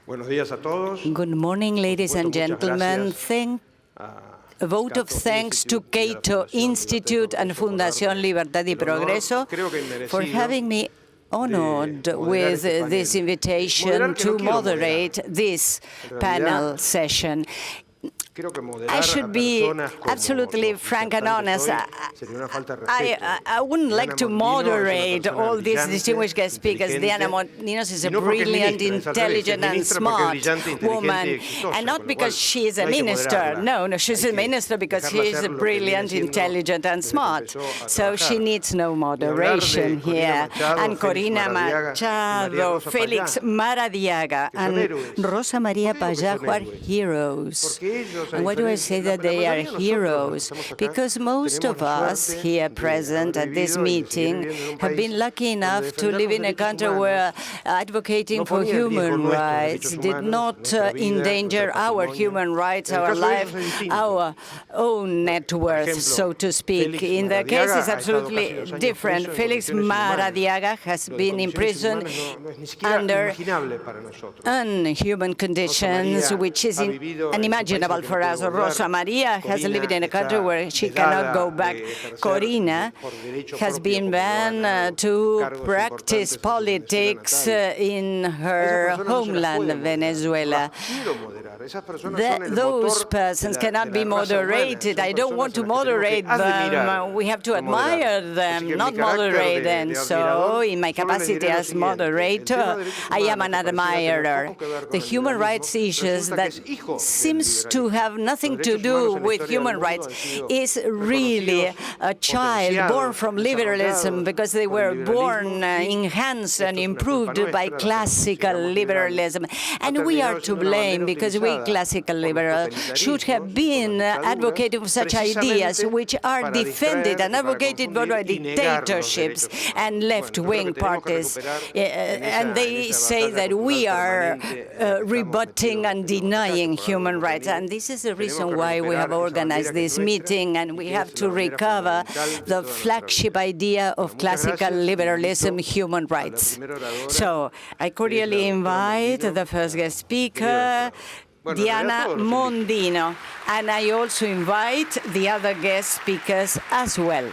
Buenos días a todos. Good morning, ladies and gentlemen. A vote of thanks to Cato Institute and Fundación Libertad y Progreso for having me honored with this invitation to moderate this panel session. I should be absolutely frank and honest. I wouldn't like to moderate all these distinguished guest speakers. Diana Mondino is a brilliant, intelligent, and smart woman. And not because she is a minister. No, she's a minister because she is brilliant, intelligent, and smart. So she needs no moderation here. And Corina Machado, Félix Maradiaga, and Rosa María Payá are heroes. And why do I say that they are heroes? Because most of us here present at this meeting have been lucky enough to live in a country where advocating for human rights did not endanger our human rights, our life, our own net worth, so to speak. In their case, it's absolutely different. Félix Maradiaga has been imprisoned under unhuman conditions, which is unimaginable for us. Rosa María has lived in a country where she cannot go back. Corina has been banned to practice politics in her homeland, Venezuela. Those persons cannot be moderated. I don't want to moderate them. We have to admire them, not moderate them. So, in my capacity as moderator, I am an admirer. The human rights issues that seems to have nothing to do with human rights is really a child born from liberalism because they were born enhanced and improved by classical liberalism. And we are to blame because we classical liberals should have been advocating for such ideas which are defended and advocated by dictatorships and left-wing parties. And they say that we are rebutting and denying human rights. And this is the reason why we have organized this meeting, and we have to recover the flagship idea of classical liberalism, human rights. So I cordially invite the first guest speaker, Diana Mondino, and I also invite the other guest speakers as well.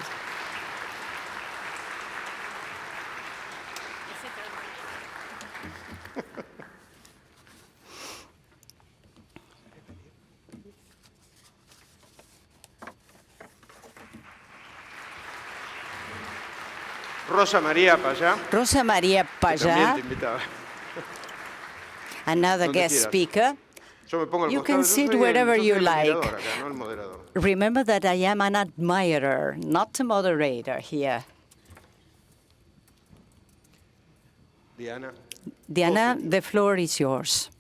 Rosa María Payá. Rosa María Payá, another guest speaker. You can sit wherever you like. Remember that I am an admirer, not a moderator here. Diana, the floor is yours.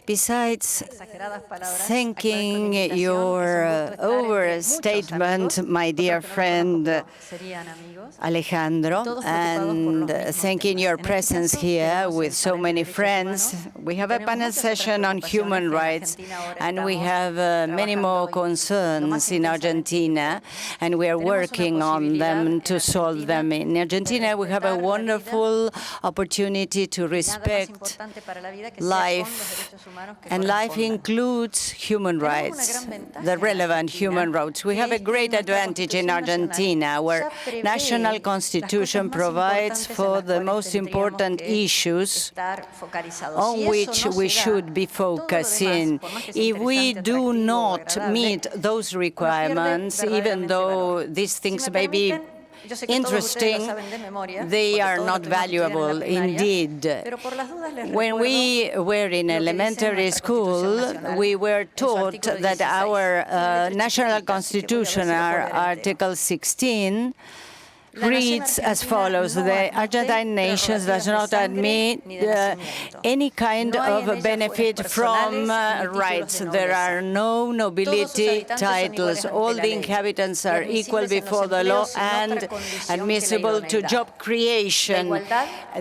Besides thanking your overstatement, my dear friend Alejandro, and thanking your presence here with so many friends, we have a panel session on human rights, and we have many more concerns in Argentina, and we are working on them to solve them. In Argentina, we have a wonderful opportunity to respect life, and life includes human rights, the relevant human rights. We have a great advantage in Argentina, where national constitution provides for the most important issues on which we should be focusing. If we do not meet those requirements, even though these things may be interesting, they are not valuable indeed. When we were in elementary school, we were taught that our national constitution, our Article 16, reads as follows: the Argentine nation does not admit any kind of benefit from rights. There are no nobility titles. All the inhabitants are equal before the law and admissible to job creation.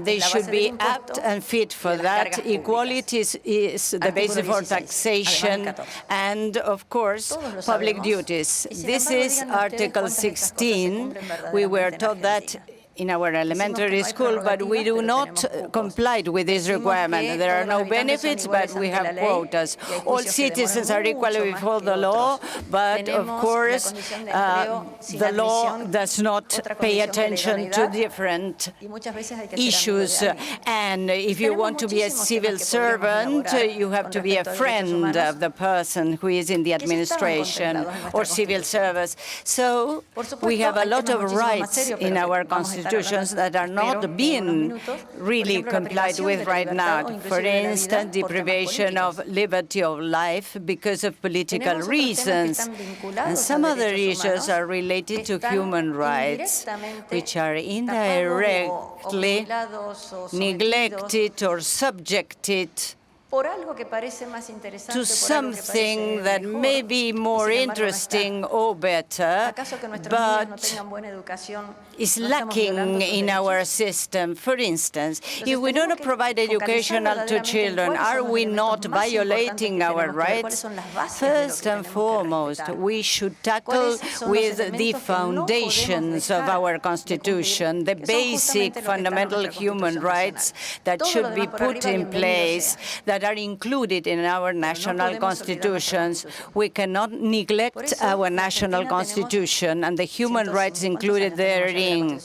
They should be apt and fit for that. Equality is the basis for taxation and, of course, public duties. This is Article 16. We were taught that in our elementary school, but we do not comply with this requirement. There are no benefits, but we have quotas. All citizens are equal before the law, but of course, the law does not pay attention to different issues. And if you want to be a civil servant, you have to be a friend of the person who is in the administration or civil service. So we have a lot of rights in our constitutions that are not being really complied with right now. For instance, deprivation of liberty of life because of political reasons. And some other issues are related to human rights, which are indirectly neglected or subjected to something that may be more interesting or better, but is lacking in our system. For instance, if we don't provide education to children, are we not violating our rights? First and foremost, we should tackle with the foundations of our Constitution, the basic fundamental human rights that should be put in place, that are included in our national constitutions. We cannot neglect our national constitution and the human rights included therein.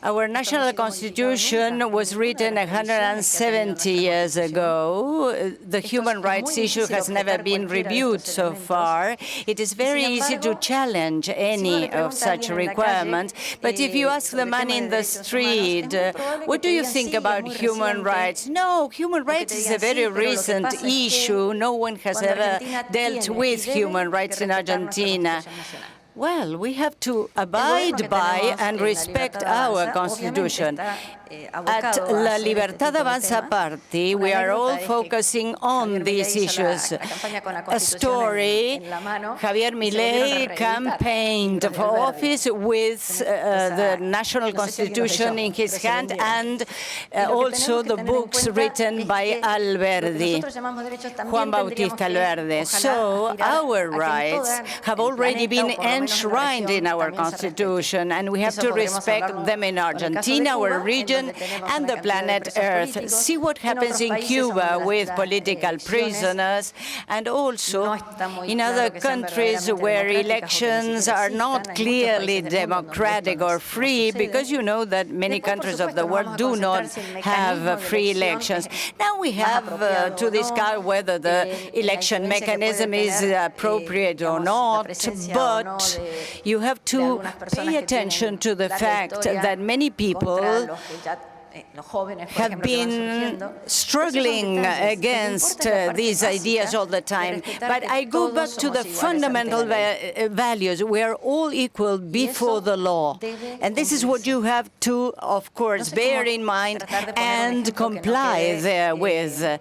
Our national constitution was written 170 years ago. The human rights issue has never been reviewed so far. It is very easy to challenge any of such requirements. But if you ask the man in the street, what do you think about human rights? No, human rights is a very recent issue. No one has ever dealt with human rights in Argentina. Well, we have to abide by and respect our Constitution. At La Libertad Avanza Party, we are all focusing on these issues. A story, Javier Milei campaigned for office with the national constitution in his hand and also the books written by Alberdi, Juan Bautista Alberdi. So our rights have already been enshrined in our constitution, and we have to respect them in Argentina, our region, and the planet Earth. See what happens in Cuba with political prisoners, and also in other countries where elections are not clearly democratic or free, because you know that many countries of the world do not have free elections. Now we have to discuss whether the election mechanism is appropriate or not, but you have to pay attention to the fact that many people have been struggling against these ideas all the time. But I go back to the fundamental values. We are all equal before the law. And this is what you have to, of course, bear in mind and comply therewith.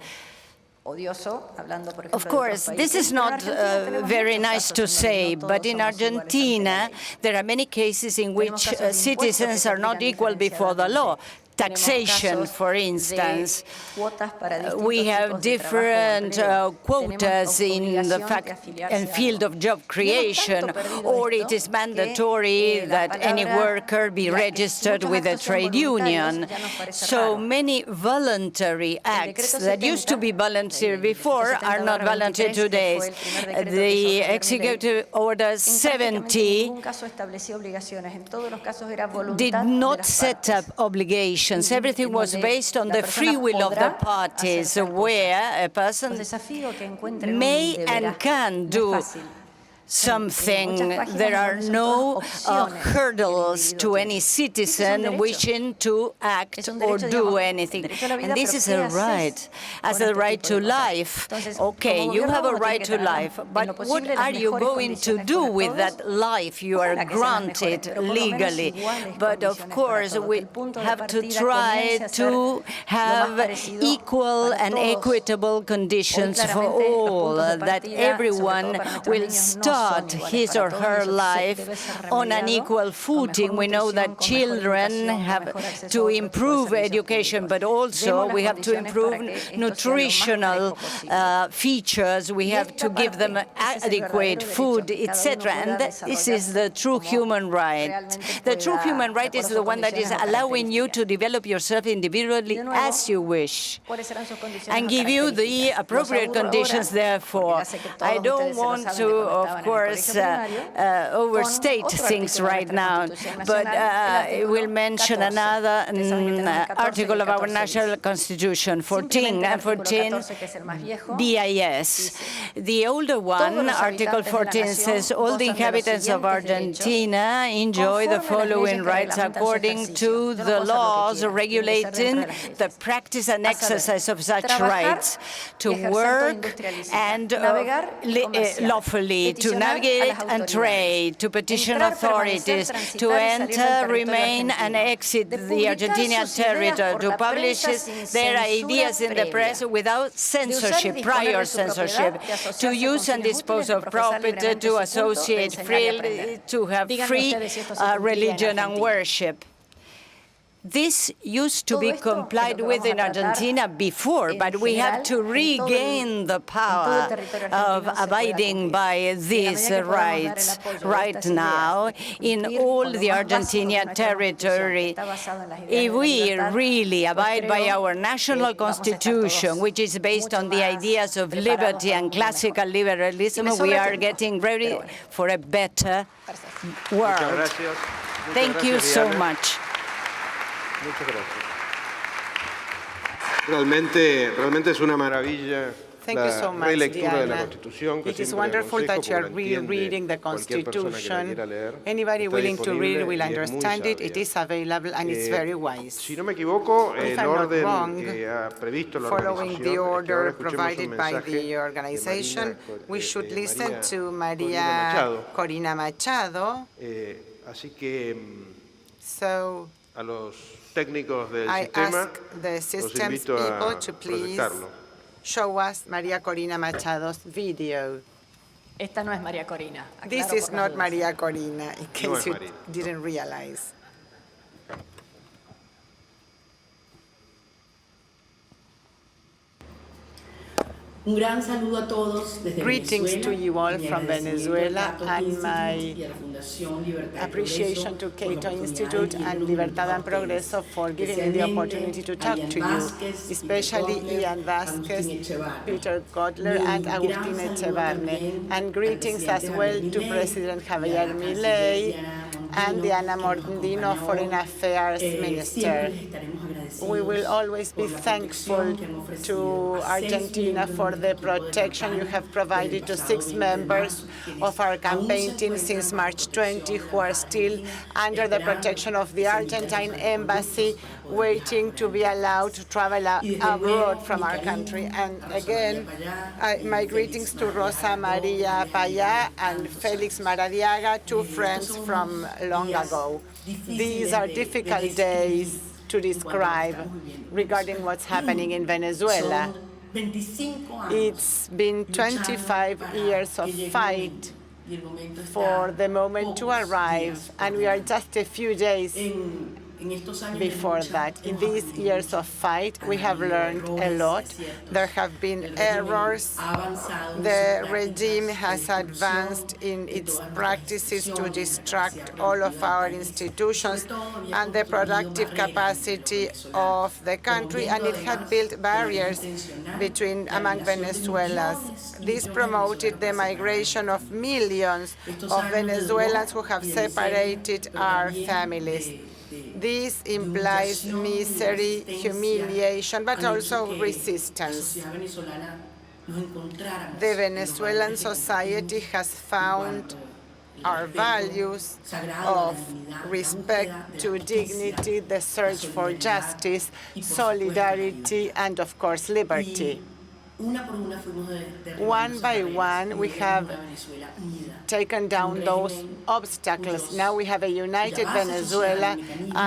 Of course, this is not very nice to say, but in Argentina, there are many cases in which citizens are not equal before the law. Taxation, for instance. We have different quotas in the field of job creation, or it is mandatory that any worker be registered with a trade union. So many voluntary acts that used to be voluntary before are not voluntary today. The Executive Order 70 did not set up obligations. Everything was based on the free will of the parties, where a person may and can do something. There are no hurdles to any citizen wishing to act or do anything. And this is a right, as a right to life. Okay, you have a right to life, but what are you going to do with that life you are granted legally? But of course, we have to try to have equal and equitable conditions for all, that everyone will start start his or her life on an equal footing. We know that children have to improve education, but also we have to improve nutritional features. We have to give them adequate food, etc. And this is the true human right. The true human right is the one that is allowing you to develop yourself individually as you wish and give you the appropriate conditions, therefore. I don't want to, of course, overstate things right now, but I will mention another article of our national constitution, 14 and 14 BIS. The older one, Article 14, says all the inhabitants of Argentina enjoy the following rights according to the laws regulating the practice and exercise of such rights: to work and lawfully, to navigate and trade, to petition authorities, to enter, remain, and exit the Argentinian territory, to publish their ideas in the press without censorship, prior censorship, to use and dispose of property, to associate freely, to have free religion and worship. This used to be complied with in Argentina before, but we have to regain the power of abiding by these rights right now in all the Argentinian territory. If we really abide by our national constitution, which is based on the ideas of liberty and classical liberalism, we are getting ready for a better world. Thank you so much. Muchas gracias. Realmente es una maravilla la relectura de la Constitución. It is wonderful that you are rereading the Constitution. Anybody willing to read will understand it. It is available and it's very wise. Si no me equivoco, If el I'm not orden wrong, que ha previsto la following the organización order es que ahora escuchemos provided un by mensaje the organization, we should de listen María to Corina María Corina Machado. Así que So a los técnicos del I sistema ask the los systems invito people a to please proyectarlo. show us María Corina Machado's video. Esta no es María Corina. This aclaro is por las not dudas. María Corina, in case you María. didn't realize. Un gran saludo a todos desde Greetings Venezuela. to you all Mi from agradecimiento Venezuela al Cato and Institute my y a la Fundación Libertad y appreciation Progreso to por la Cato oportunidad Institute de and tenernos Libertad and junto a Progreso ustedes. for giving me the opportunity to talk to you, especially Ian Vázquez, Peter Kotler, and Agustín Echevarne. And greetings as well to President Javier Milei and Diana Mondino, Foreign Affairs Minister. We will always be thankful to Argentina for the protection you have provided to 6 members of our campaign team since March 20, who are still under the protection of the Argentine embassy, waiting to be allowed to travel abroad from our country. And again, my greetings to Rosa María Payá and Félix Maradiaga, 2 friends from long ago. These are difficult days to describe regarding what's happening in Venezuela. It's been 25 years of fight for the moment to arrive, and we are just a few days before that. In these years of fight, we have learned a lot. There have been errors. The regime has advanced in its practices to distract all of our institutions and the productive capacity of the country, and it had built barriers among Venezuelans. This promoted the migration of millions of Venezuelans who have separated our families. This implies misery, humiliation, but also resistance. The Venezuelan society has found our values of respect to dignity, the search for justice, solidarity, and of course, liberty. One by one, we have taken down those obstacles. Now we have a united Venezuela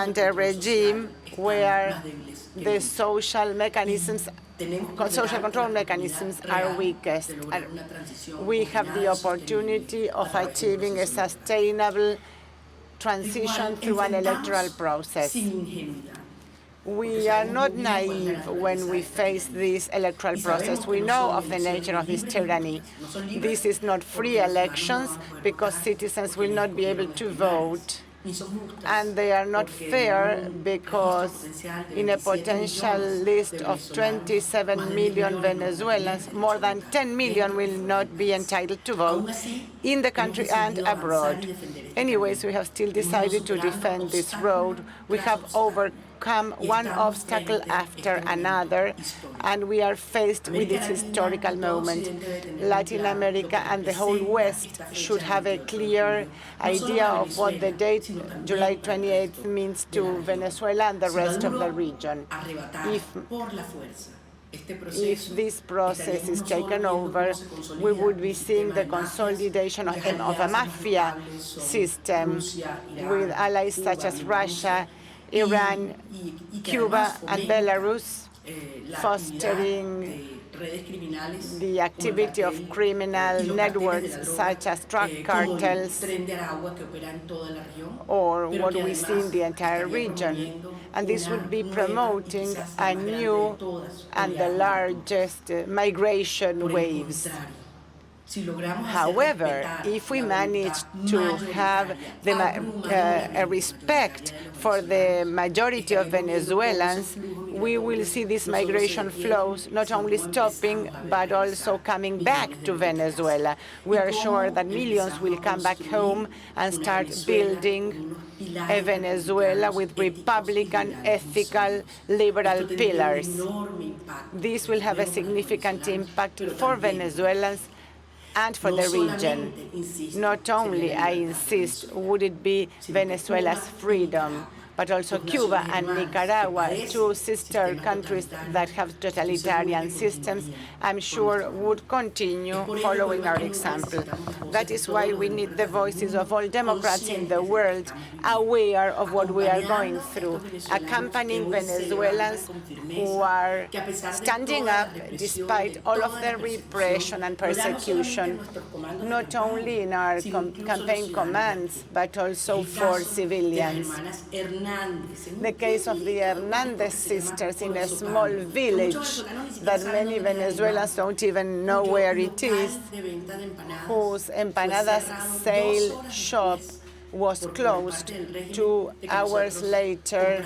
and a regime where the social control mechanisms are weakest. And we have the opportunity of achieving a sustainable transition through an electoral process. We are not naive when we face this electoral process. We know of the nature of this tyranny. This is not free elections because citizens will not be able to vote. And they are not fair because in a potential list of 27 million Venezuelans, more than 10 million will not be entitled to vote in the country and abroad. Anyways, we have still decided to defend this road. We have overcome one obstacle after another, and we are faced with this historical moment. Latin America and the whole West should have a clear idea of what the date, July 28th, means to Venezuela and the rest of the region. If this process is taken over, we would be seeing the consolidation of a mafia system with allies such as Russia, Iran, Cuba, and Belarus, fostering the activity of criminal networks such as drug cartels, or what we see in the entire region. And this would be promoting a new and the largest migration waves. However, if we manage to have a respect for the majority of Venezuelans, we will see these migration flows not only stopping, but also coming back to Venezuela. We are sure that millions will come back home and start building a Venezuela with republican, ethical, liberal pillars. This will have a significant impact for Venezuelans and for the region. Not only, I insist, would it be Venezuela's freedom, but also Cuba and Nicaragua, two sister countries that have totalitarian systems, I'm sure would continue following our example. That is why we need the voices of all Democrats in the world aware of what we are going through, accompanying Venezuelans who are standing up despite all of the repression and persecution, not only in our campaign commands, but also for civilians. The case of the Hernandez sisters in a small village that many Venezuelans don't even know where it is, whose empanadas sale shop was closed 2 hours later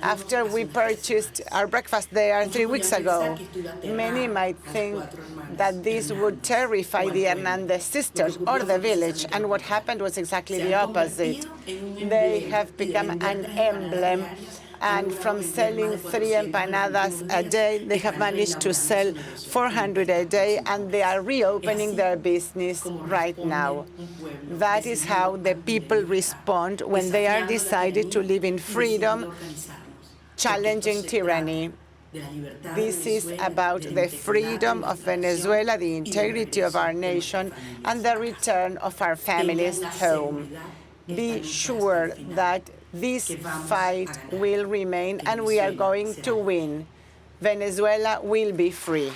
after we purchased our breakfast there 3 weeks ago. Many might think that this would terrify the Hernandez sisters or the village, and what happened was exactly the opposite. They have become an emblem, and from selling 3 empanadas a day, they have managed to sell 400 a day, and they are reopening their business right now. That is how the people respond when they are decided to live in freedom, challenging tyranny. This is about the freedom of Venezuela, the integrity of our nation, and the return of our families home. Be sure that this fight will remain, and we are going to win. Venezuela will be free.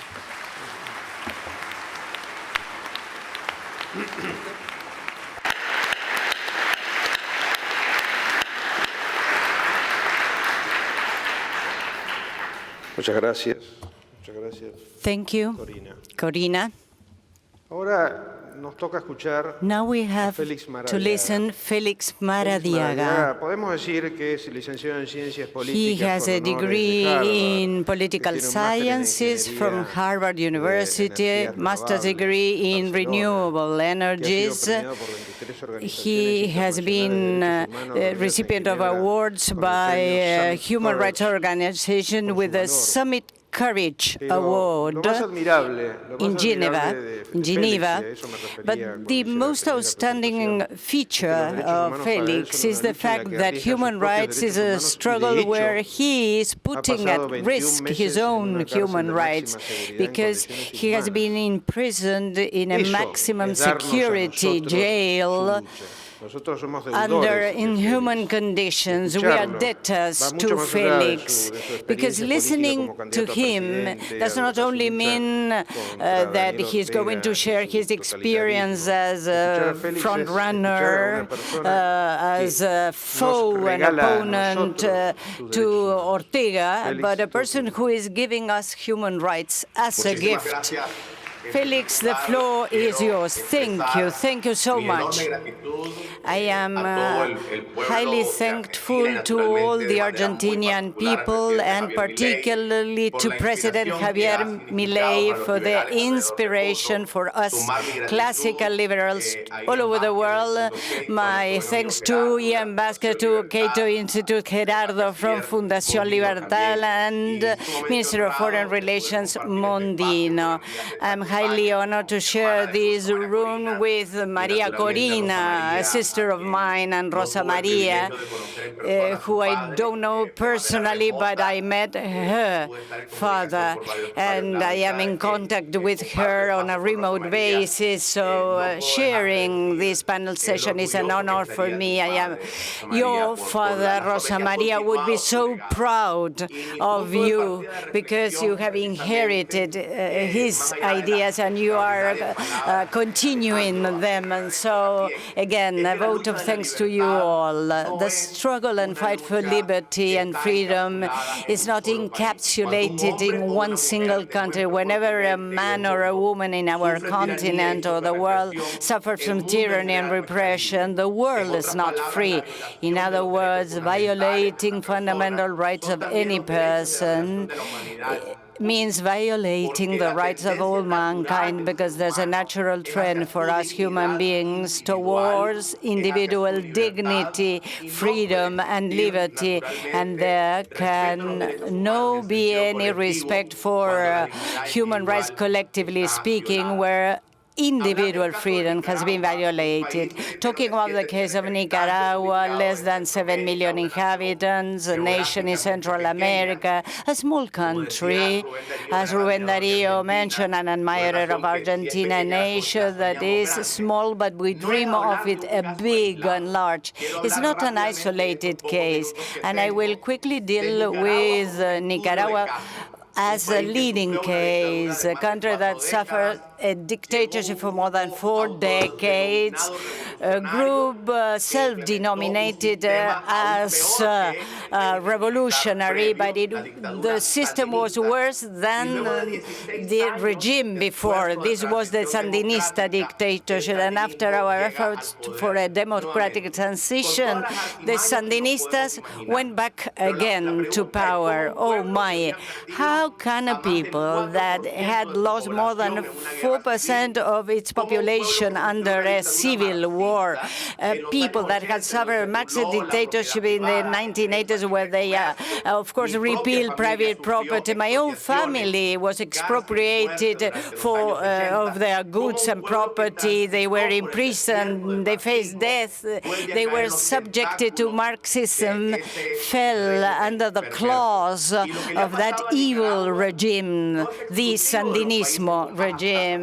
Muchas gracias. Muchas gracias. Thank you, Corina. Ahora nos toca escuchar Now we have Félix Maradiaga. to listen Félix Maradiaga. Podemos decir que es licenciado en Ciencias Políticas. He has a degree in political sciences from Harvard University, master's degree in renewable energies. He has been recipient of awards by human rights organization with the summit Courage Award in Geneva. But the most outstanding feature of Félix is the fact that human rights is a struggle where he is putting at risk his own human rights, because he has been imprisoned in a maximum security jail under inhuman conditions. We are debtors to Félix, because listening to him does not only mean that he's going to share his experience as a front runner, as a foe and opponent to Ortega, but a person who is giving us human rights as a gift. Félix, the floor is yours. Thank you. Thank you so much. I am highly thankful to all the Argentinian people, and particularly to President Javier Milei for their inspiration for us classical liberals all over the world. My thanks to Ian Vázquez, to Cato Institute, Gerardo from Fundación Libertad, and Minister of Foreign Relations, Mondino. I'm highly honored to share this room with María Corina, a sister of mine, and Rosa María, who I don't know personally, but I met her father, and I am in contact with her on a remote basis. So sharing this panel session is an honor for me. Your father, Rosa María, would be so proud of you, because you have inherited his ideas and you are continuing them. And so, again, a vote of thanks to you all. The struggle and fight for liberty and freedom is not encapsulated in one single country. Whenever a man or a woman in our continent or the world suffers from tyranny and repression, the world is not free. In other words, violating fundamental rights of any person means violating the rights of all mankind, because there's a natural trend for us human beings towards individual dignity, freedom, and liberty, and there can no be any respect for human rights, collectively speaking, where individual freedom has been violated. Talking about the case of Nicaragua, less than 7 million inhabitants, a nation in Central America, a small country, as Rubén Darío mentioned, an admirer of Argentina, a nation that is small, but we dream of it a big and large. It's not an isolated case, and I will quickly deal with Nicaragua as a leading case, a country that suffered a dictatorship for more than 4 decades, a group self-denominated as revolutionary, but the system was worse than the regime before. This was the Sandinista dictatorship, and after our efforts for a democratic transition, the Sandinistas went back again to power. Oh my, how can a people that had lost more than 4% of its population under a civil war, people that had suffered Marxist dictatorship in the 1980s, where they, of course, repealed private property. My own family was expropriated of their goods and property. They were imprisoned. They faced death. They were subjected to Marxism, fell under the claws of that evil regime, the Sandinismo regime.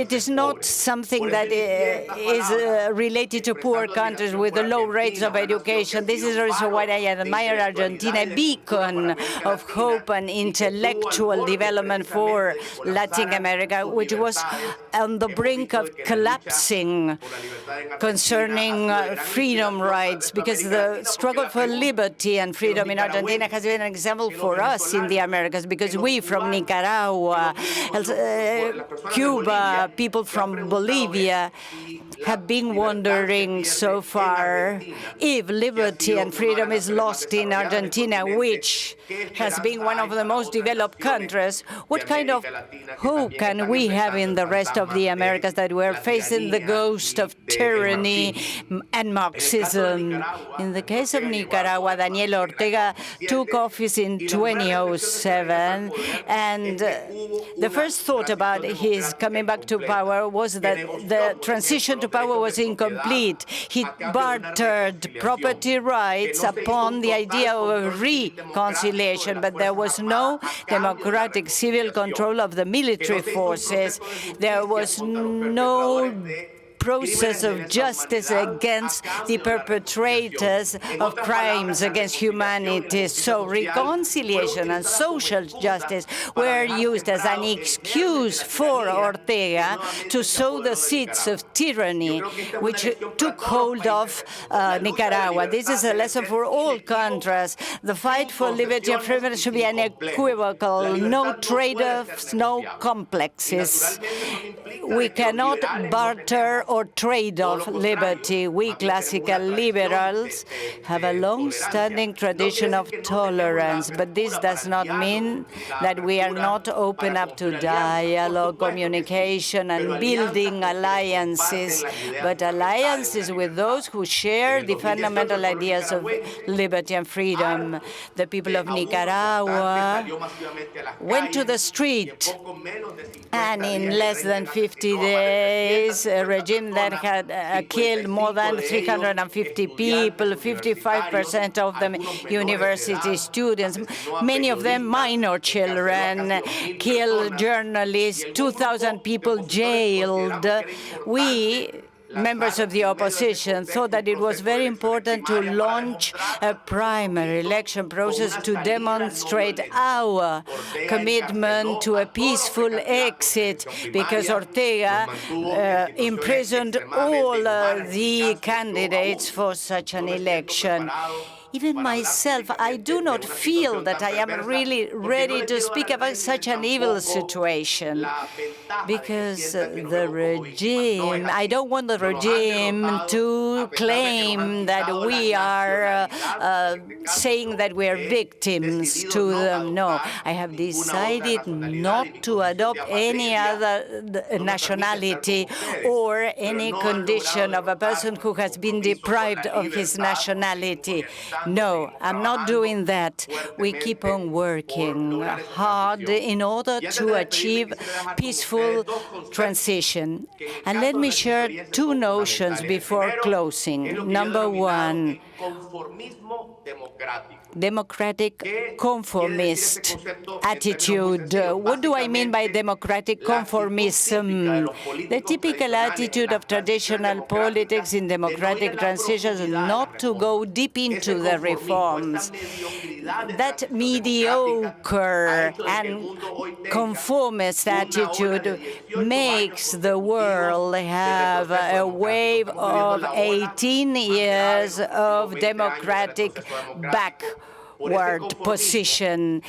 It is not something that is related to poor countries with low rates of education. This is also why I admire Argentina, a beacon of hope and intellectual development for Latin America, which was on the brink of collapsing concerning freedom rights, because the struggle for liberty and freedom in Argentina has been an example for us in the Americas, because we from Nicaragua, Cuba, people from Bolivia have been wondering so far if liberty and freedom is lost in Argentina, which has been one of the most developed countries. What kind of hope can we have in the rest of the Americas that we're facing the ghost of tyranny and Marxism? In the case of Nicaragua, Daniel Ortega took office in 2007, and the first thought about his coming back to power was that the transition to power was incomplete. He bartered property rights upon the idea of a reconciliation, but there was no democratic civil control of the military forces. There was no process of justice against the perpetrators of crimes against humanity. So reconciliation and social justice were used as an excuse for Ortega to sow the seeds of tyranny, which took hold of Nicaragua. This is a lesson for all countries. The fight for liberty and freedom should be unequivocal. No trade-offs, no complexes. We cannot barter or trade off liberty. We classical liberals have a long-standing tradition of tolerance, but this does not mean that we are not open up to dialogue, communication, and building alliances, but alliances with those who share the fundamental ideas of liberty and freedom. The people of Nicaragua went to the street, and in less than 50 days, a regime that had killed more than 350 people, 55% of them university students, many of them minor children, killed journalists, 2,000 people jailed. We, members of the opposition, thought that it was very important to launch a primary election process to demonstrate our commitment to a peaceful exit, because Ortega imprisoned all the candidates for such an election. Even myself, I do not feel that I am really ready to speak about such an evil situation, because the regime, I don't want the regime to claim that we are saying that we are victims to them. No, I have decided not to adopt any other nationality or any condition of a person who has been deprived of his nationality. No, I'm not doing that. We keep on working hard in order to achieve peaceful transition. And let me share two notions before closing. Number one, democratic conformist attitude. What do I mean by democratic conformism? The typical attitude of traditional politics in democratic transitions is not to go deep into the reforms. That mediocre and conformist attitude makes the world have a wave of 18 years of democratic backward position.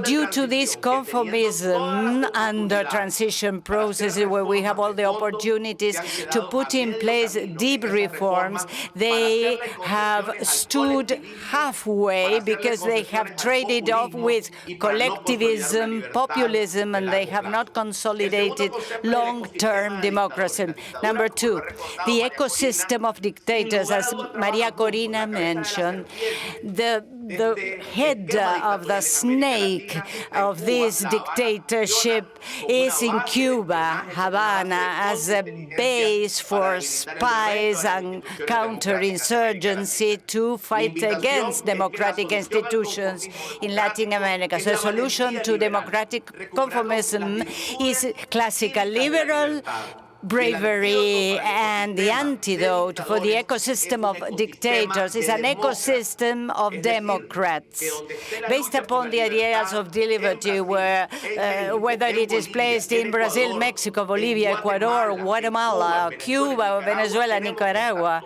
Due to this conformism under transition processes where we have all the opportunities to put in place deep reforms, they have stood halfway because they have traded off with collectivism, populism, and they have not consolidated long-term democracy. Number two, the ecosystem of dictators, as María Corina mentioned, the head of the snake of this dictatorship is in Cuba, Havana, as a base for spies and counterinsurgency to fight against democratic institutions in Latin America. So the solution to democratic conformism is classical liberal bravery, and the antidote for the ecosystem of dictators is an ecosystem of democrats, based upon the ideas of liberty, where whether it is placed in Brazil, Mexico, Bolivia, Ecuador, Guatemala, Cuba, Venezuela, Nicaragua,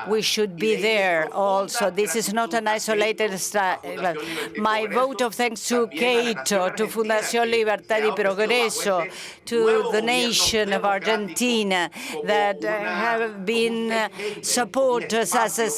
We should be there also. This is not an isolated struggle. My vote of thanks to Cato, to Fundación Libertad y Progreso, to the nation of Argentina that have been supporters as a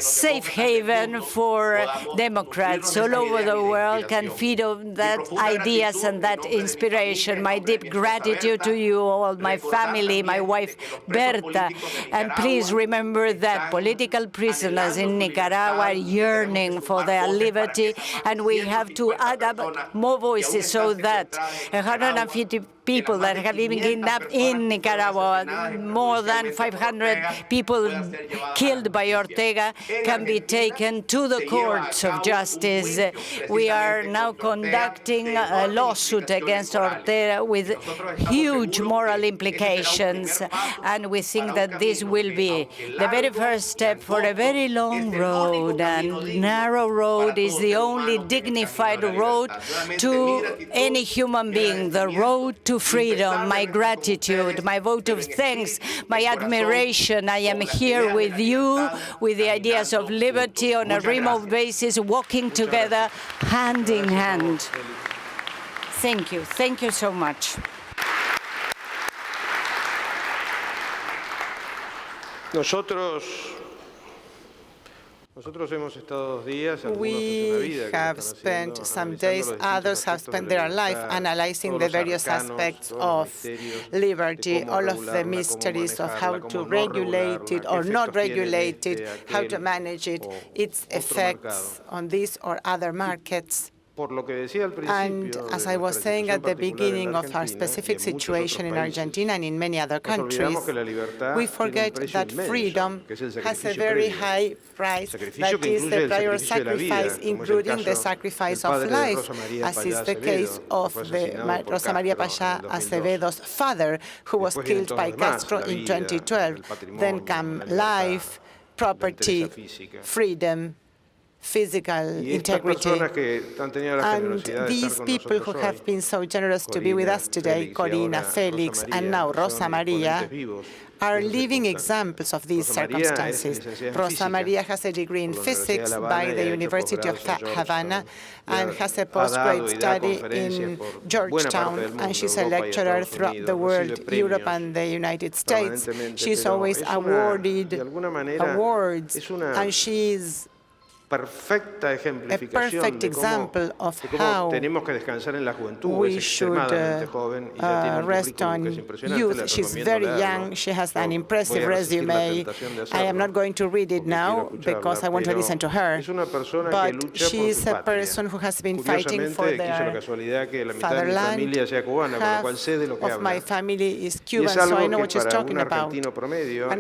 safe haven for Democrats all over the world can feed on that ideas and that inspiration. My deep gratitude to you all, my family, my wife Berta, and please remember that political prisoners in Nicaragua are yearning for their liberty, and we have to add up more voices so that 150 people that have been kidnapped in Nicaragua, more than 500 people killed by Ortega, can be taken to the courts of justice. We are now conducting a lawsuit against Ortega with huge moral implications, and we think that this will be the very first step for a very long road, and narrow road is the only dignified road to any human being, the road to freedom. My gratitude, my vote of thanks, my admiration. I am here with you, with the ideas of liberty on a remote basis, walking together, hand in hand. Thank you. Thank you so much. We have spent some days, others have spent their life analyzing the various aspects of liberty, all of the mysteries of how to regulate it or not regulate it, how to manage it, its effects on this or other markets. And as I was saying at the beginning of our specific situation in Argentina and in many other countries, we forget that freedom has a very high price, that is the prior sacrifice, including the sacrifice of life, as is the case of the Rosa María Payá Acevedo's father, who was killed by Castro in 2012. Then come life, property, freedom, physical integrity. And these people who have been so generous to be with us today, Corina, Félix, and now Rosa María, are living examples of these circumstances. Rosa María has a degree in physics by the University of Havana and has a postgrad study in Georgetown, and she's a lecturer throughout the world, Europe and the United States. She's always awarded awards, and she's a perfect example of how we should rest on youth. She's very young. She has an impressive resume. I am not going to read it now because I want to listen to her. But she is a person who has been fighting for their fatherland. Half of my family is Cuban, so I know what she's talking about. And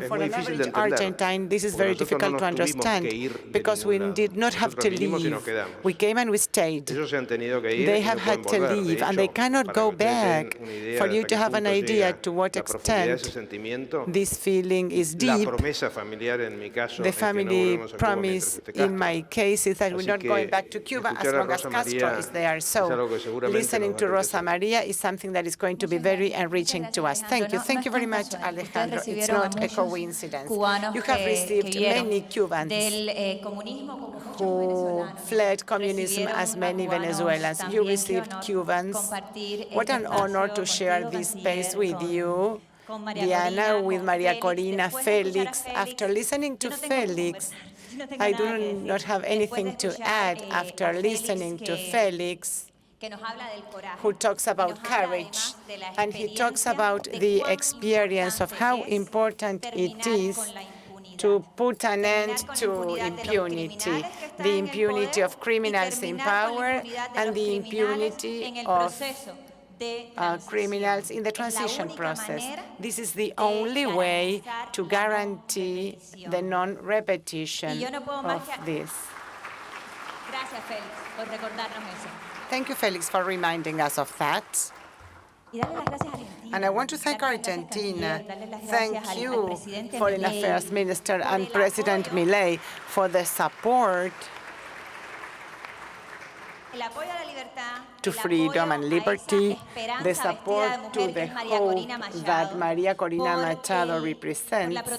for an average Argentine, this is very difficult to understand because we did not have to leave. We came and we stayed. They have had to leave, and they cannot go back. For you to have an idea to what extent this feeling is deep, the family promise in my case is that we're not going back to Cuba as long as Castro is there. So listening to Rosa María is something that is going to be very enriching to us. Thank you. Thank you very much, Alejandro. It's not a coincidence. You have received many Cubans who fled communism as many Venezuelans. You received Cubans. What an honor to share this space with you, Diana, with María Corina, Félix. After listening to Félix, I do not have anything to add after listening to Félix, who talks about courage, and he talks about the experience of how important it is to put an end to impunity, the impunity of criminals in power and the impunity of criminals in the transition process. This is the only way to guarantee the non-repetition of this. Thank you, Félix, for reminding us of that. And I want to thank Argentina. Thank you, Foreign Affairs Minister and President Milei, for the support to freedom and liberty, the support to the hope that María Corina Machado represents,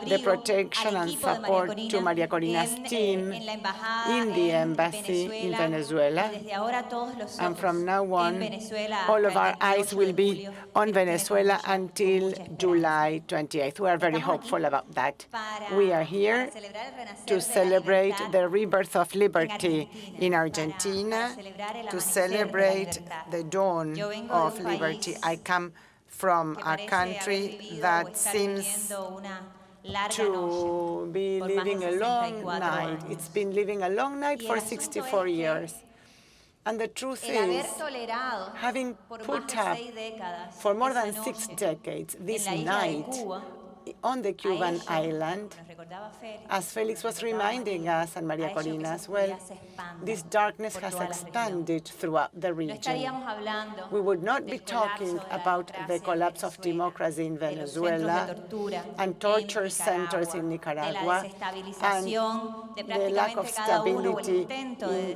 the protection and support to María Corina's team in the embassy in Venezuela. And from now on, all of our eyes will be on Venezuela until July 28th. We are very hopeful about that. We are here to celebrate the rebirth of liberty in Argentina, to celebrate the dawn of liberty. I come from a country that seems to be living a long night. It's been living a long night for 64 years. And the truth is, having put up for more than 6 decades this night on the Cuban island, as Félix was reminding us, and María Corina as well, this darkness has expanded throughout the region. We would not be talking about the collapse of democracy in Venezuela and torture centers in Nicaragua and the lack of stability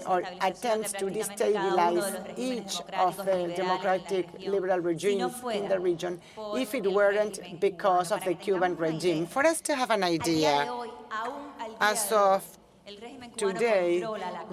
or attempts to destabilize each of the democratic liberal regimes in the region if it weren't because of the Cuban regime. For us to have an idea, as of today,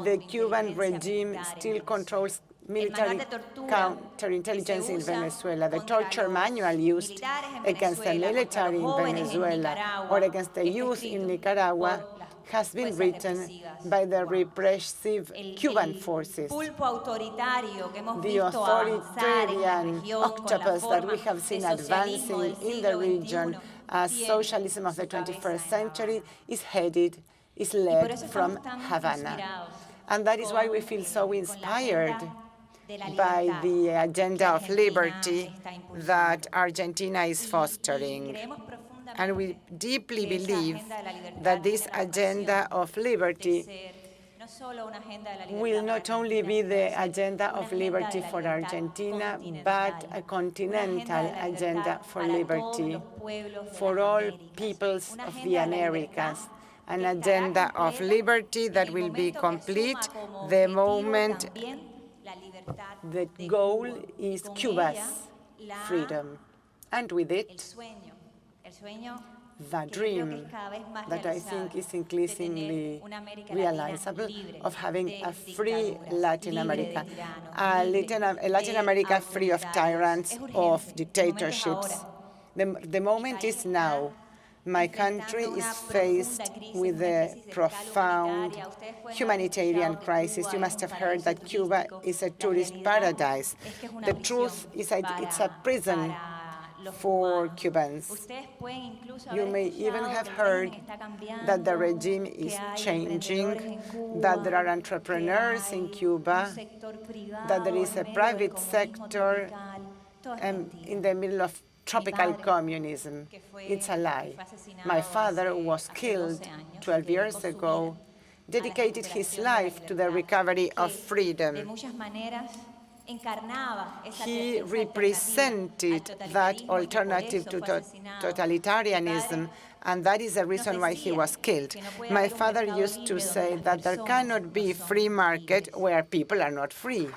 the Cuban regime still controls military counterintelligence in Venezuela. The torture manual used against the military in Venezuela or against the youth in Nicaragua has been written by the repressive Cuban forces. The authoritarian octopus that we have seen advancing in the region as socialism of the 21st century is led from Havana. And that is why we feel so inspired by the agenda of liberty that Argentina is fostering. And we deeply believe that this agenda of liberty will not only be the agenda of liberty for Argentina, but a continental agenda for liberty for all peoples of the Americas, an agenda of liberty that will be complete the moment the goal is Cuba's freedom. And with it, the dream that I think is increasingly realizable of having a free Latin America, a Latin America free of tyrants, of dictatorships. The moment is now. My country is faced with a profound humanitarian crisis. You must have heard that Cuba is a tourist paradise. The truth is that it's a prison for Cubans. You may even have heard that the regime is changing, that there are entrepreneurs in Cuba, that there is a private sector in the middle of tropical communism. It's a lie. My father was killed 12 years ago, dedicated his life to the recovery of freedom. He represented that alternative to totalitarianism, and that is the reason why he was killed. My father used to say that there cannot be free market where people are not free.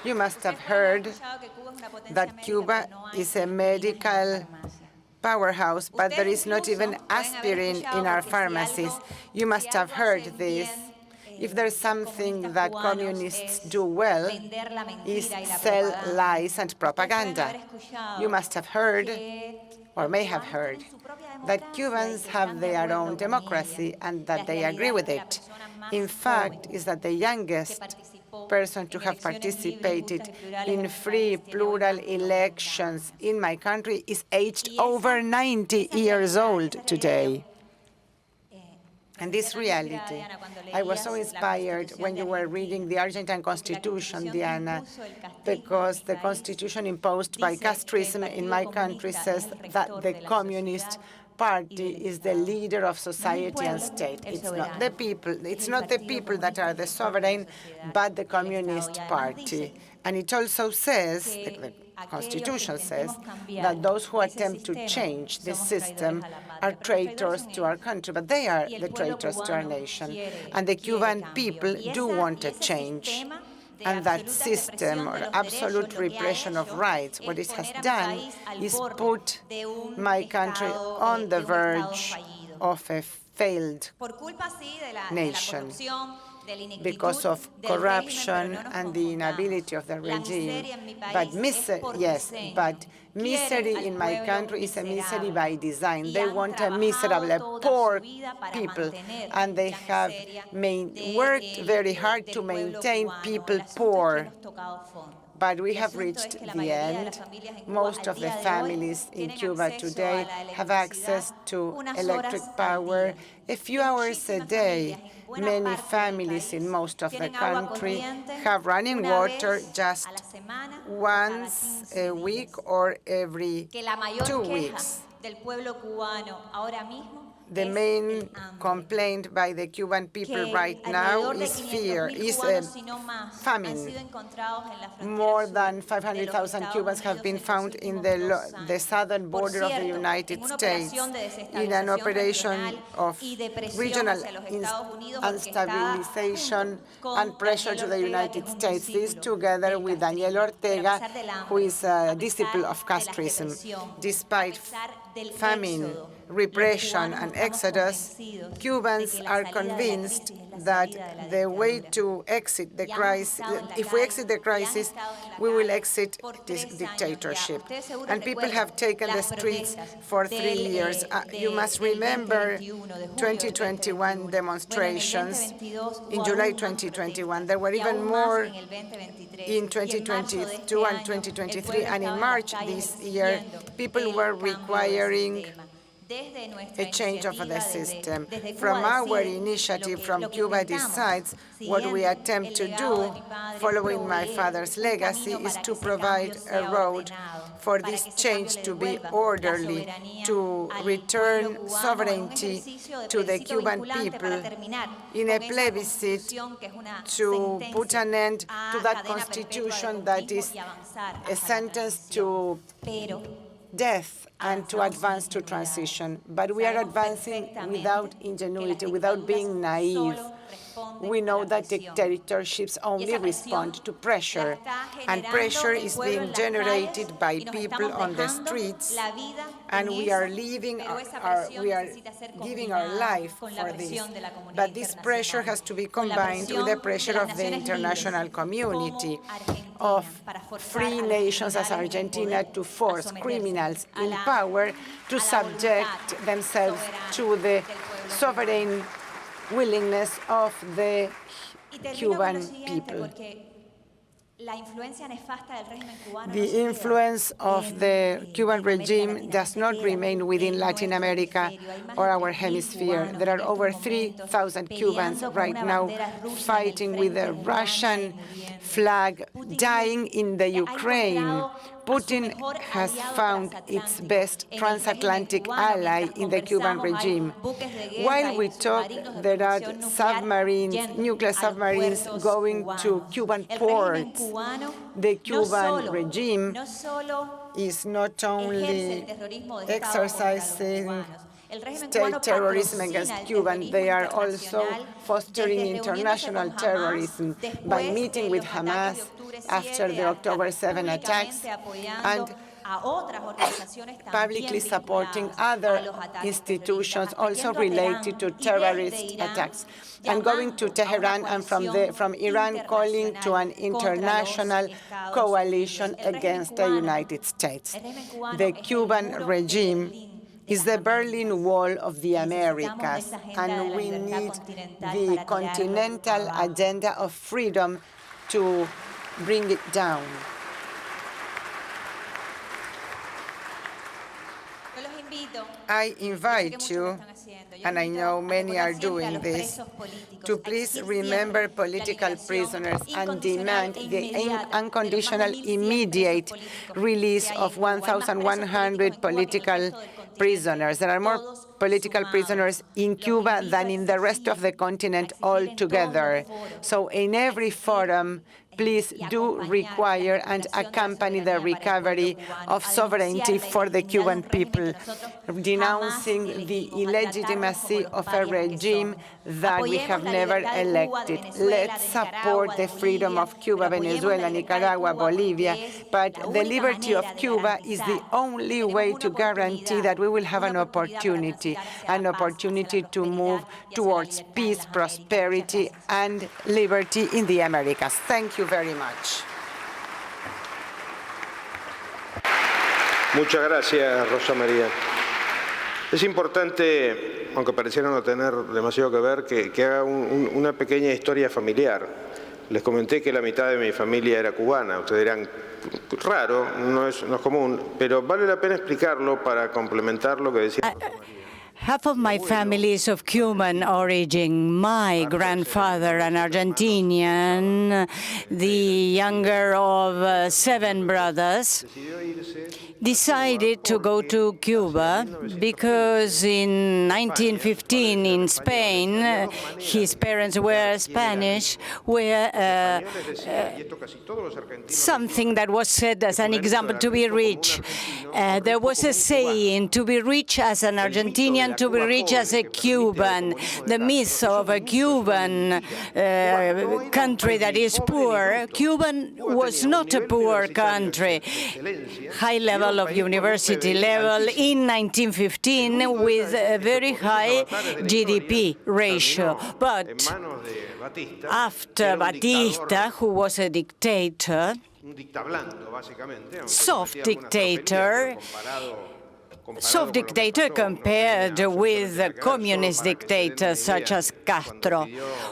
You must have heard that Cuba is a medical powerhouse, but there is not even aspirin in our pharmacies. You must have heard this. If there's something that communists do well, is sell lies and propaganda. You must have heard, or may have heard, that Cubans have their own democracy and that they agree with it. In fact, is that the youngest person to have participated in free, plural elections in my country is aged over 90 years old today. And this reality, I was so inspired when you were reading the Argentine Constitution, Diana, because the Constitution imposed by castrism in my country says that the Communist Party is the leader of society and state. It's not the people. It's not the people that are the sovereign, but the Communist Party. And it also says, the Constitution says, that those who attempt to change the system are traitors to our country, but they are the traitors to our nation. And the Cuban people do want a change. And that system, or absolute repression of rights, what it has done is put my country on the verge of a failed nation because of corruption and the inability of the regime. But misery in my country is a misery by design. They want a miserable, poor people, and they have worked very hard to maintain people poor. But we have reached the end. Most of the families in Cuba today have access to electric power a few hours a day. Many families in most of the country have running water just once a week or every 2 weeks. The main complaint by the Cuban people right now is fear, famine. More than 500,000 Cubans have been found in the southern border of the United States in an operation of regional unstabilization and pressure to the United States. This together with Daniel Ortega, who is a disciple of castrism. Despite famine, repression, and exodus, Cubans are convinced that the way to exit the crisis, if we exit the crisis, we will exit this dictatorship. And people have taken the streets for 3 years. You must remember 2021 demonstrations in July 2021. There were even more in 2022 and 2023. And in March this year, people were requiring a change of the system. From our initiative, from Cuba Decides, what we attempt to do, following my father's legacy, is to provide a road for this change to be orderly, to return sovereignty to the Cuban people in a plebiscite, to put an end to that constitution that is a sentence to death and to advance to transition. But we are advancing without ingenuity, without being naive. We know that dictatorships only respond to pressure, and pressure is being generated by people on the streets, and we are giving our life for this. But this pressure has to be combined with the pressure of the international community, of free nations as Argentina, to force criminals in power to subject themselves to the sovereign willingness of the Cuban people. The influence of the Cuban regime does not remain within Latin America or our hemisphere. There are over 3,000 Cubans right now fighting with the Russian flag, dying in the Ukraine. Putin has found its best transatlantic ally in the Cuban regime. While we talk, there are submarines, nuclear submarines going to Cuban ports. The Cuban regime is not only exercising state terrorism against Cubans, they are also fostering international terrorism by meeting with Hamas after the October 7 attacks and publicly supporting other institutions also related to terrorist attacks, and going to Tehran and from Iran calling to an international coalition against the United States. The Cuban regime is the Berlin Wall of the Americas, and we need the continental agenda of freedom to bring it down. I invite you, and I know many are doing this, to please remember political prisoners and demand the unconditional, immediate release of 1,100 political prisoners. There are more political prisoners in Cuba than in the rest of the continent altogether. So in every forum, please do require and accompany the recovery of sovereignty for the Cuban people, denouncing the illegitimacy of a regime that we have never elected. Let's support the freedom of Cuba, Venezuela, Nicaragua, Bolivia, but the liberty of Cuba is the only way to guarantee that we will have an opportunity to move towards peace, prosperity, and liberty in the Americas. Thank you very much. Muchas gracias, Rosa María. Es importante, aunque pareciera no tener demasiado que ver, que haga una pequeña historia familiar. Les comenté que la mitad de mi familia era cubana. Ustedes dirán, raro, no es común, pero vale la pena explicarlo para complementar lo que decía. Half of my family is of Cuban origin. My grandfather, an Argentinian, the younger of 7 brothers, decided to go to Cuba because in 1915 in Spain, his parents were Spanish, were something that was said as an example, to be rich. There was a saying, to be rich as an Argentinian, to be rich as a Cuban. The myth of a Cuban country that is poor. Cuban was not a poor country. High level of university level in 1915 with a very high GDP ratio. But after Batista, who was a dictator, soft dictator compared with communist dictators such as Castro.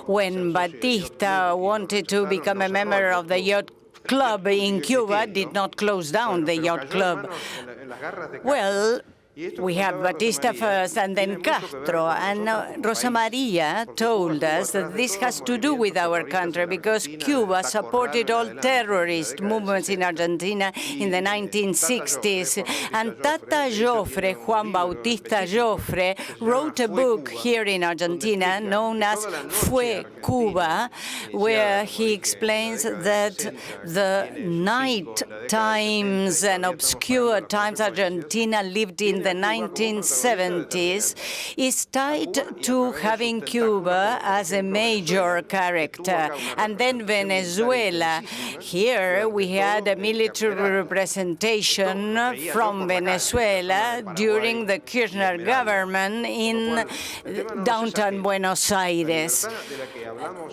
When Batista wanted to become a member of the Yacht Club in Cuba, did not close down the Yacht Club. Well, we have Batista first and then Castro. And Rosa María told us that this has to do with our country because Cuba supported all terrorist movements in Argentina in the 1960s. And Tata Joffre, Juan Bautista Joffre, wrote a book here in Argentina known as Fue Cuba, where he explains that the night times and obscure times Argentina lived in the 1970s is tied to having Cuba as a major character. And then Venezuela. Here we had a military representation from Venezuela during the Kirchner government in downtown Buenos Aires,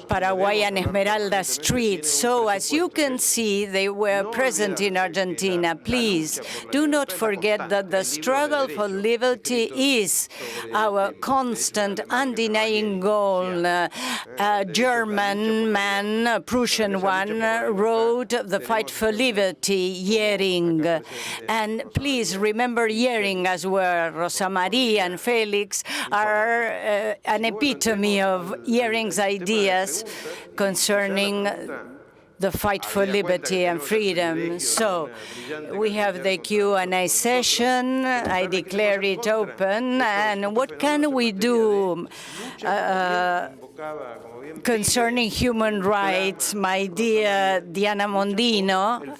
Paraguay and Esmeralda Street. So as you can see, they were present in Argentina. Please do not forget that the struggle for liberty is our constant, undenying goal. A German man, a Prussian one, wrote The Fight for Liberty, Jering. And please remember Jering as well. Rosa María and Félix are an epitome of Jering's ideas concerning the fight for liberty and freedom. So we have the Q&A session. I declare it open. And what can we do concerning human rights, my dear Diana Mondino,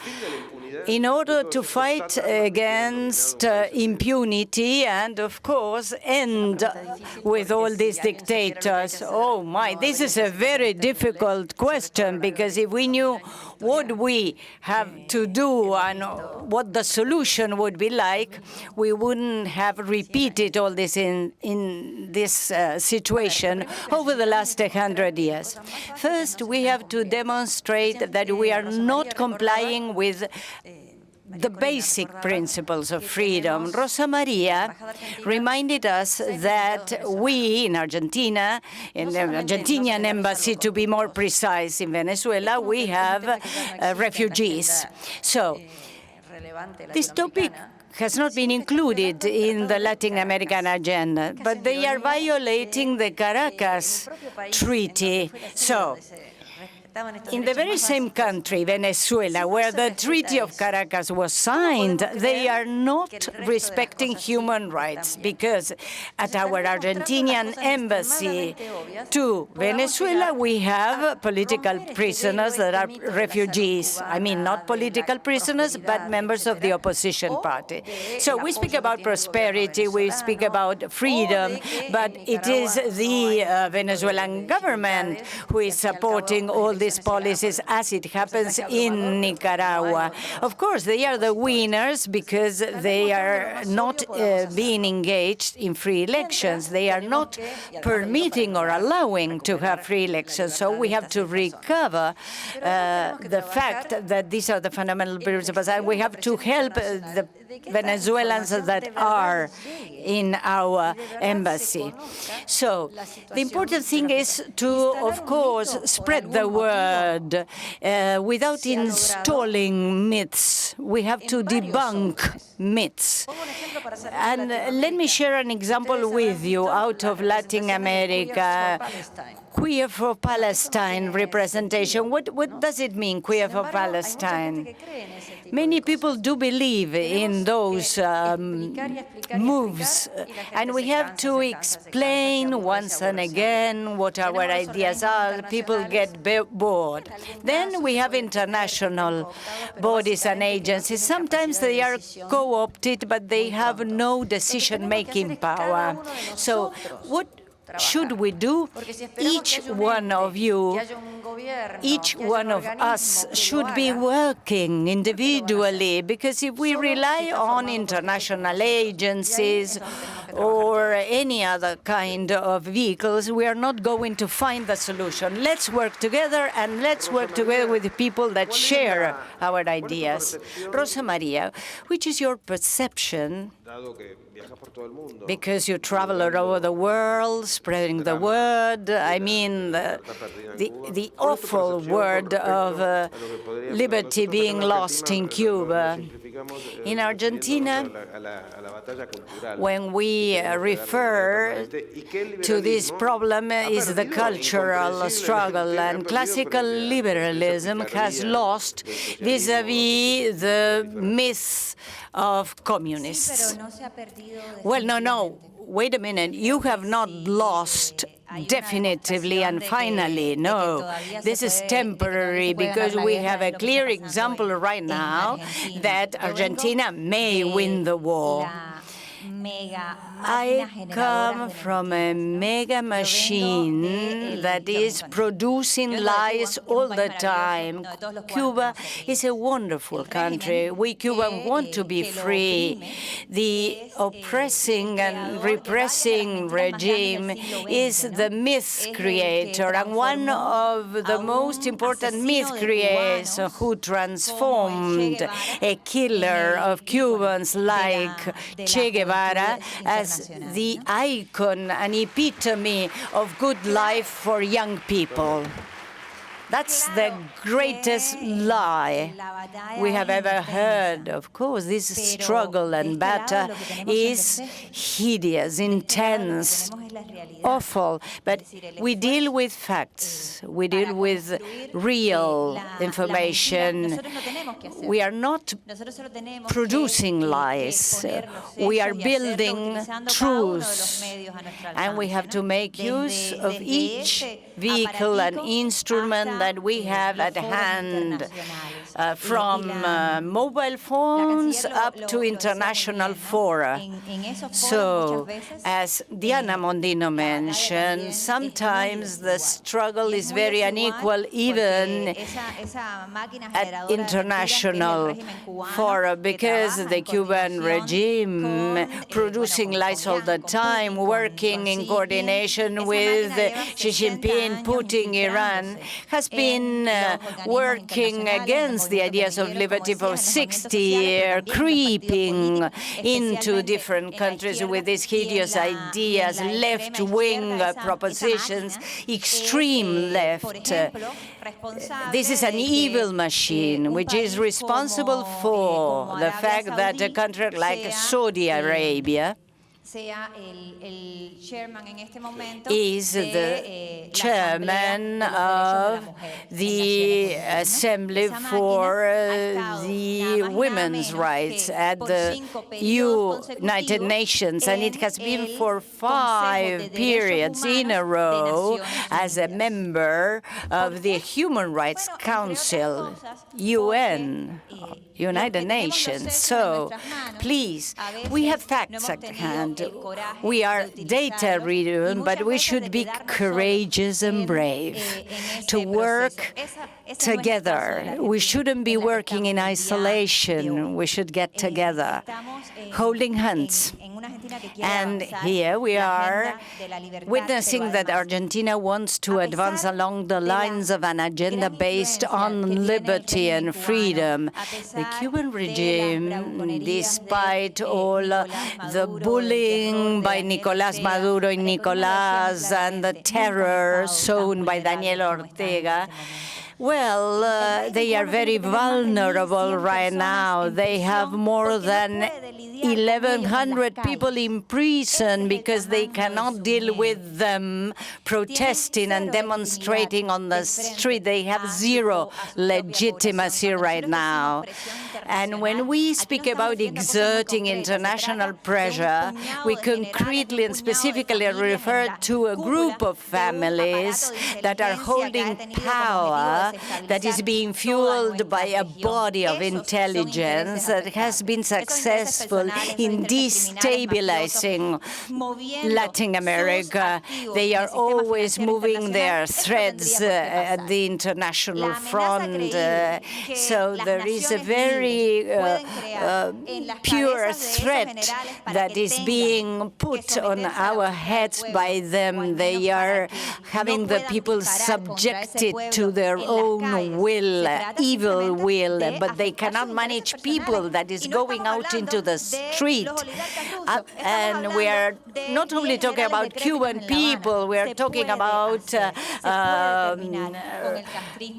in order to fight against impunity and, of course, end with all these dictators? Oh, my, this is a very difficult question, because if we knew what we have to do and what the solution would be like, we wouldn't have repeated all this in this situation over the last 100 years. First, we have to demonstrate that we are not complying with the basic principles of freedom. Rosa María reminded us that we in Argentina, in the Argentinian embassy to be more precise, in Venezuela, we have refugees. So this topic has not been included in the Latin American agenda, but they are violating the Caracas Treaty. So In the very same country, Venezuela, where the Treaty of Caracas was signed, they are not respecting human rights, because at our Argentinian embassy to Venezuela, we have political prisoners that are refugees. I mean, not political prisoners, but members of the opposition party. So we speak about prosperity, we speak about freedom, but it is the Venezuelan government who is supporting all these policies, as it happens in Nicaragua. Of course, they are the winners because they are not being engaged in free elections. They are not permitting or allowing to have free elections. So we have to recover the fact that these are the fundamental principles, and we have to help the Venezuelans that are in our embassy. So the important thing is to, of course, spread the word without installing myths. We have to debunk myths. And let me share an example with you out of Latin America. Queer for Palestine representation. What does it mean, queer for Palestine? Many people do believe in those moves, and we have to explain once and again what our ideas are. People get bored. Then we have international bodies and agencies. Sometimes they are co-opted, but they have no decision-making power. So what should we do? Each one of you, each one of us should be working individually, because if we rely on international agencies or any other kind of vehicles, we are not going to find the solution. Let's work together, and let's work together with the people that share our ideas. Rosa María, which is your perception, because you travel all over the world, spreading the word, I mean, the awful word of liberty being lost in Cuba. In Argentina, when we refer to this problem, is the cultural struggle, and classical liberalism has lost vis-à-vis the myth of communists. Well, no, wait a minute. You have not lost definitively and finally. No, this is temporary, because we have a clear example right now that Argentina may win the war. I come from a mega machine that is producing lies all the time. Cuba is a wonderful country. We Cubans want to be free. The oppressing and repressing regime is the myth creator, and one of the most important myth creators who transformed a killer of Cubans like Che Guevara as the icon and epitome of good life for young people. That's the greatest lie we have ever heard. Of course, this struggle and battle is hideous, intense, awful, but we deal with facts. We deal with real information. We are not producing lies. We are building truth, and we have to make use of each vehicle and instrument that we have at hand, from mobile phones up to international fora. So, as Diana Mondino mentioned, sometimes the struggle is very unequal, even at international fora, because the Cuban regime producing lies all the time, working in coordination with Xi Jinping, Putin, Iran, has been working against the ideas of liberty for 60 years, creeping into different countries with these hideous ideas, left-wing propositions, extreme left. This is an evil machine which is responsible for the fact that a country like Saudi Arabia is the chairman of the Assembly for the Women's Rights at the United Nations, and it has been for 5 periods in a row as a member of the Human Rights Council, UN, United Nations. So, please, we have facts at hand. We are data-driven, but we should be courageous and brave to work together. We shouldn't be working in isolation. We should get together, holding hands. And here we are witnessing that Argentina wants to advance along the lines of an agenda based on liberty and freedom. The Cuban regime, despite all the bullying by Nicolás Maduro and Nicolás and the terror sown by Daniel Ortega, well, they are very vulnerable right now. They have more than 1,100 people in prison because they cannot deal with them protesting and demonstrating on the street. They have zero legitimacy right now. And when we speak about exerting international pressure, we concretely and specifically refer to a group of families that are holding power that is being fueled by a body of intelligence that has been successful in destabilizing Latin America. They are always moving their threads at the international front. So there is a very pure threat that is being put on our heads by them. They are having the people subjected to their own will, evil will, but they cannot manage people that is going out into the street. And we are not only talking about Cuban people, we are talking about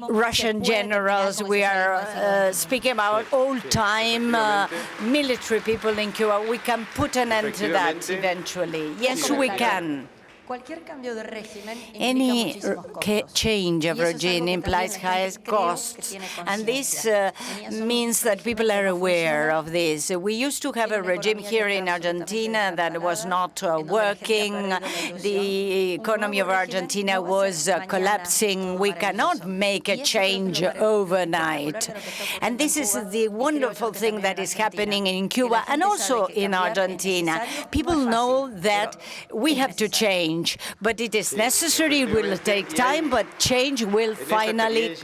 Russian generals, we are speaking about old-time military people in Cuba. We can put an end to that eventually. Yes, we can. Any change of regime implies high costs, and this means that people are aware of this. We used to have a regime here in Argentina that was not working. The economy of Argentina was collapsing. We cannot make a change overnight. And this is the wonderful thing that is happening in Cuba and also in Argentina. People know that we have to change. But it is necessary, it will take time, but change will finally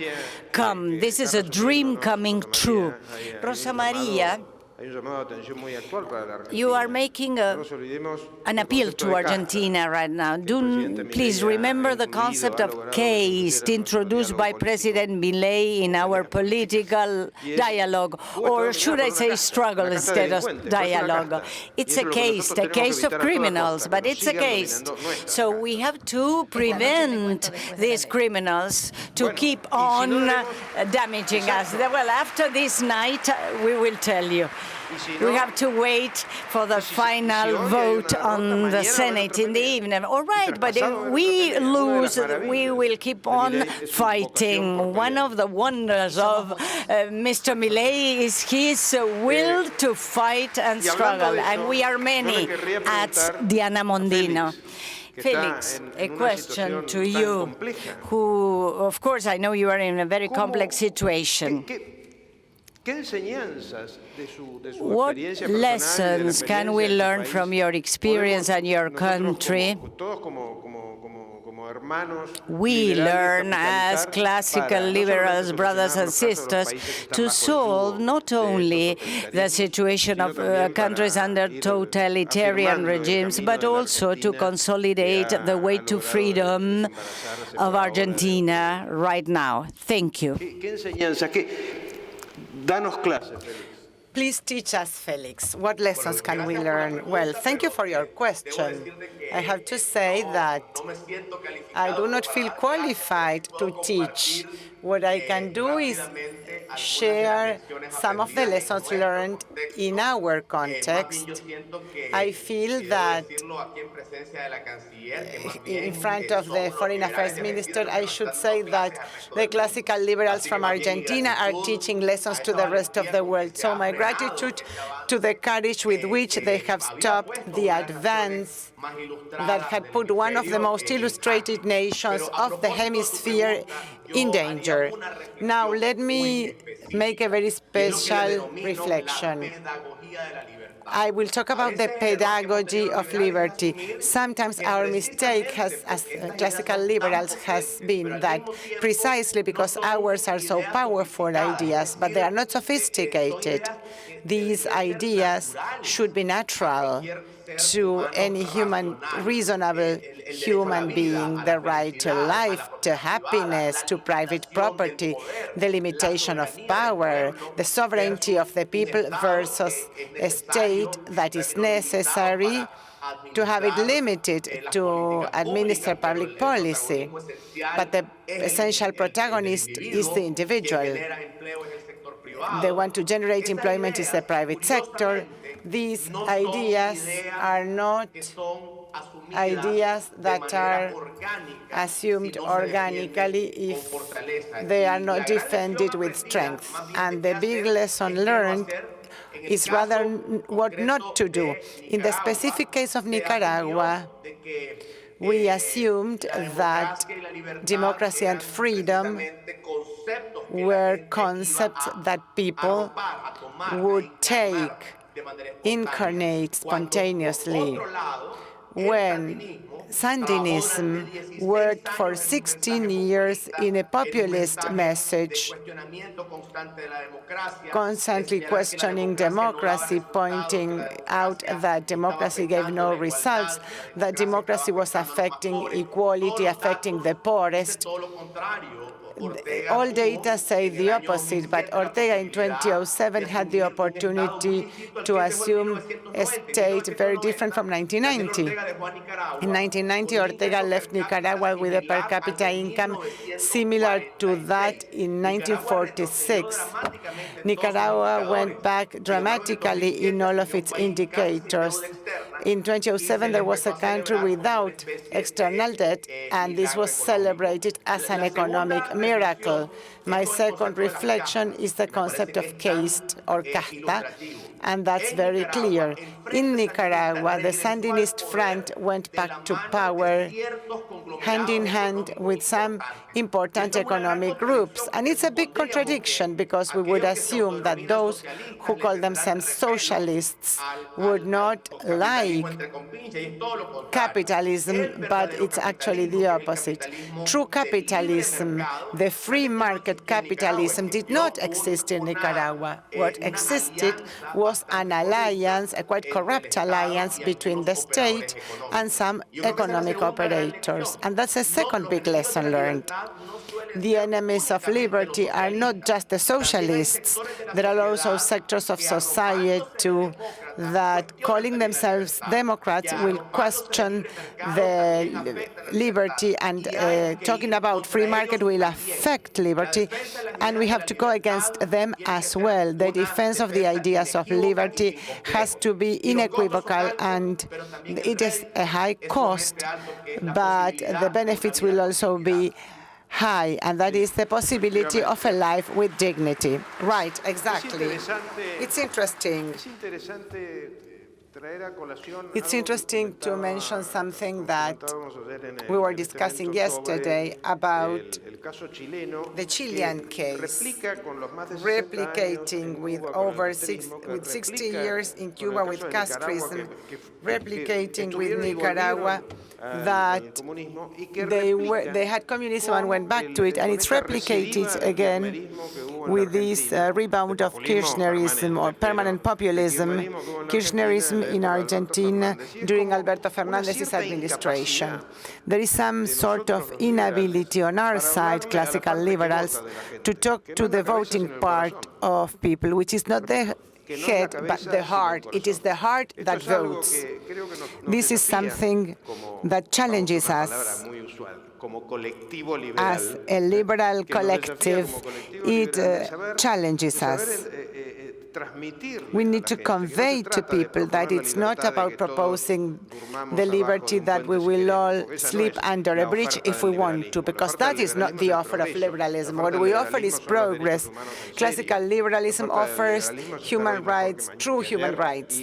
come. This is a dream coming true. Rosa María, you are making an appeal to Argentina right now. Please remember the concept of caste introduced by President Milei in our political dialogue, or should I say struggle instead of dialogue. It's a case of criminals, but it's a case. So we have to prevent these criminals to keep on damaging us. Well, after this night, we will tell you. We have to wait for the final vote on the Senate in the evening. All right, but if we lose, we will keep on fighting. One of the wonders of Mr. Milei is his will to fight and struggle, and we are many at Diana Mondino. Felix, a question to you, who, of course, I know you are in a very complex situation. What lessons can we learn from your experience and your country? We learn as classical liberals, brothers and sisters, to solve not only the situation of countries under totalitarian regimes, but also to consolidate the way to freedom of Argentina right now. Thank you. Please teach us, Felix. What lessons can we learn? Well, thank you for your question. I have to say that I do not feel qualified to teach. What I can do is share some of the lessons learned in our context. I feel that in front of the Foreign Affairs Minister, I should say that the classical liberals from Argentina are teaching lessons to the rest of the world. So my gratitude to the courage with which they have stopped the advance that had put one of the most illustrated nations of the hemisphere in danger. Now, let me make a very special reflection. I will talk about the pedagogy of liberty. Sometimes our mistake as classical liberals has been that precisely because ours are so powerful ideas, but they are not sophisticated, these ideas should be natural to any reasonable human being: the right to life, to happiness, to private property, the limitation of power, the sovereignty of the people versus a state that is necessary to have it limited to administer public policy. But the essential protagonist is the individual. The one to generate employment is the private sector. These ideas are not ideas that are assumed organically if they are not defended with strength. And the big lesson learned is rather what not to do. In the specific case of Nicaragua, we assumed that democracy and freedom were concepts that people would incarnate spontaneously. When Sandinism worked for 16 years in a populist message, constantly questioning democracy, pointing out that democracy gave no results, that democracy was affecting equality, affecting the poorest. All data say the opposite, but Ortega in 2007 had the opportunity to assume a state very different from 1990. In 1990, Ortega left Nicaragua with a per capita income similar to that in 1946. Nicaragua went back dramatically in all of its indicators. In 2007, there was a country without external debt, and this was celebrated as an economic miracle. My second reflection is the concept of caste or casta, and that's very clear. In Nicaragua, the Sandinist front went back to power hand in hand with some important economic groups. And it's a big contradiction because we would assume that those who call themselves socialists would not like capitalism, but it's actually the opposite. True capitalism, the free market capitalism, did not exist in Nicaragua. What existed was an alliance, a quite corrupt alliance between the state and some economic operators. And that's a second big lesson learned. The enemies of liberty are not just the socialists. There are also sectors of society that, calling themselves Democrats, will question the liberty, and talking about free market will affect liberty, and we have to go against them as well. The defense of the ideas of liberty has to be unequivocal, and it is a high cost, but the benefits will also be high, and that is the possibility of a life with dignity. Right, exactly. It's interesting. It's interesting to mention something that we were discussing yesterday about the Chilean case, replicating with 60 years in Cuba with castrism, replicating with Nicaragua that they had communism and went back to it, and it's replicated again with this rebound of Kirchnerism or permanent populism, Kirchnerism in Argentina during Alberto Fernandez's administration. There is some sort of inability on our side, classical liberals, to talk to the voting part of people, which is not the head, but the heart. It is the heart that votes. This is something that challenges us. As a liberal collective, it challenges us. We need to convey to people that it's not about proposing the liberty that we will all sleep under a bridge if we want to, because that is not the offer of liberalism. What we offer is progress. Classical liberalism offers human rights, true human rights.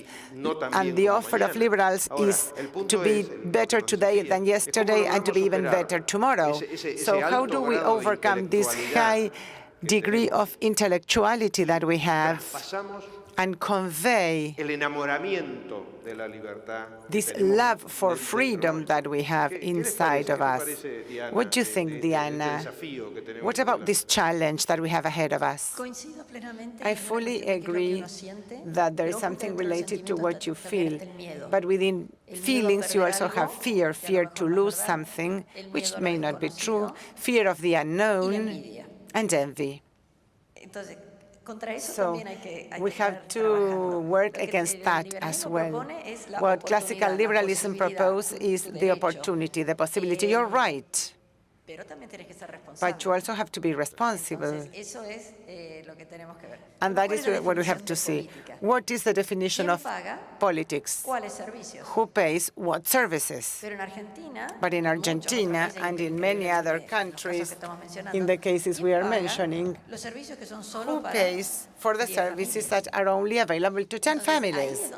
And the offer of liberals is to be better today than yesterday and to be even better tomorrow. So how do we overcome this high degree of intellectuality that we have and convey this love for freedom that we have inside of us? What do you think, Diana? What about this challenge that we have ahead of us? I fully agree that there is something related to what you feel, but within feelings you also have fear, fear to lose something, which may not be true, fear of the unknown, and envy. So we have to work against that as well. What classical liberalism proposes is the opportunity, the possibility. You're right. But you also have to be responsible. And that is what we have to see. What is the definition of politics? Who pays what services? But in Argentina and in many other countries, in the cases we are mentioning, who pays for the services that are only available to 10 families?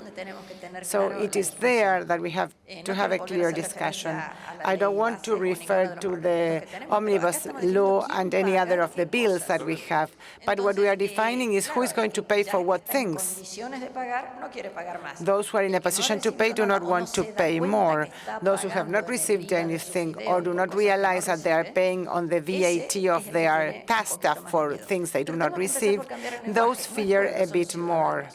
So it is there that we have to have a clear discussion. I don't want to refer to the omnibus law and any other of the bills that we have, but what we are defining is who is going to pay for what things. Those who are in a position to pay do not want to pay more. Those who have not received anything or do not realize that they are paying on the VAT of their tax staff for things they do not receive, those fear a bit more.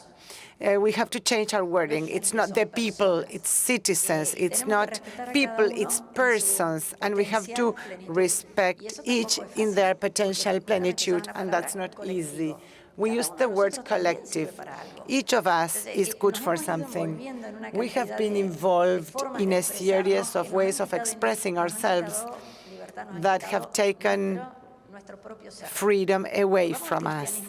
We have to change our wording. It's not the people, it's citizens. It's not people, it's persons. And we have to respect each in their potential plenitude, and that's not easy. We use the word collective. Each of us is good for something. We have been involved in a series of ways of expressing ourselves that have taken freedom away from us.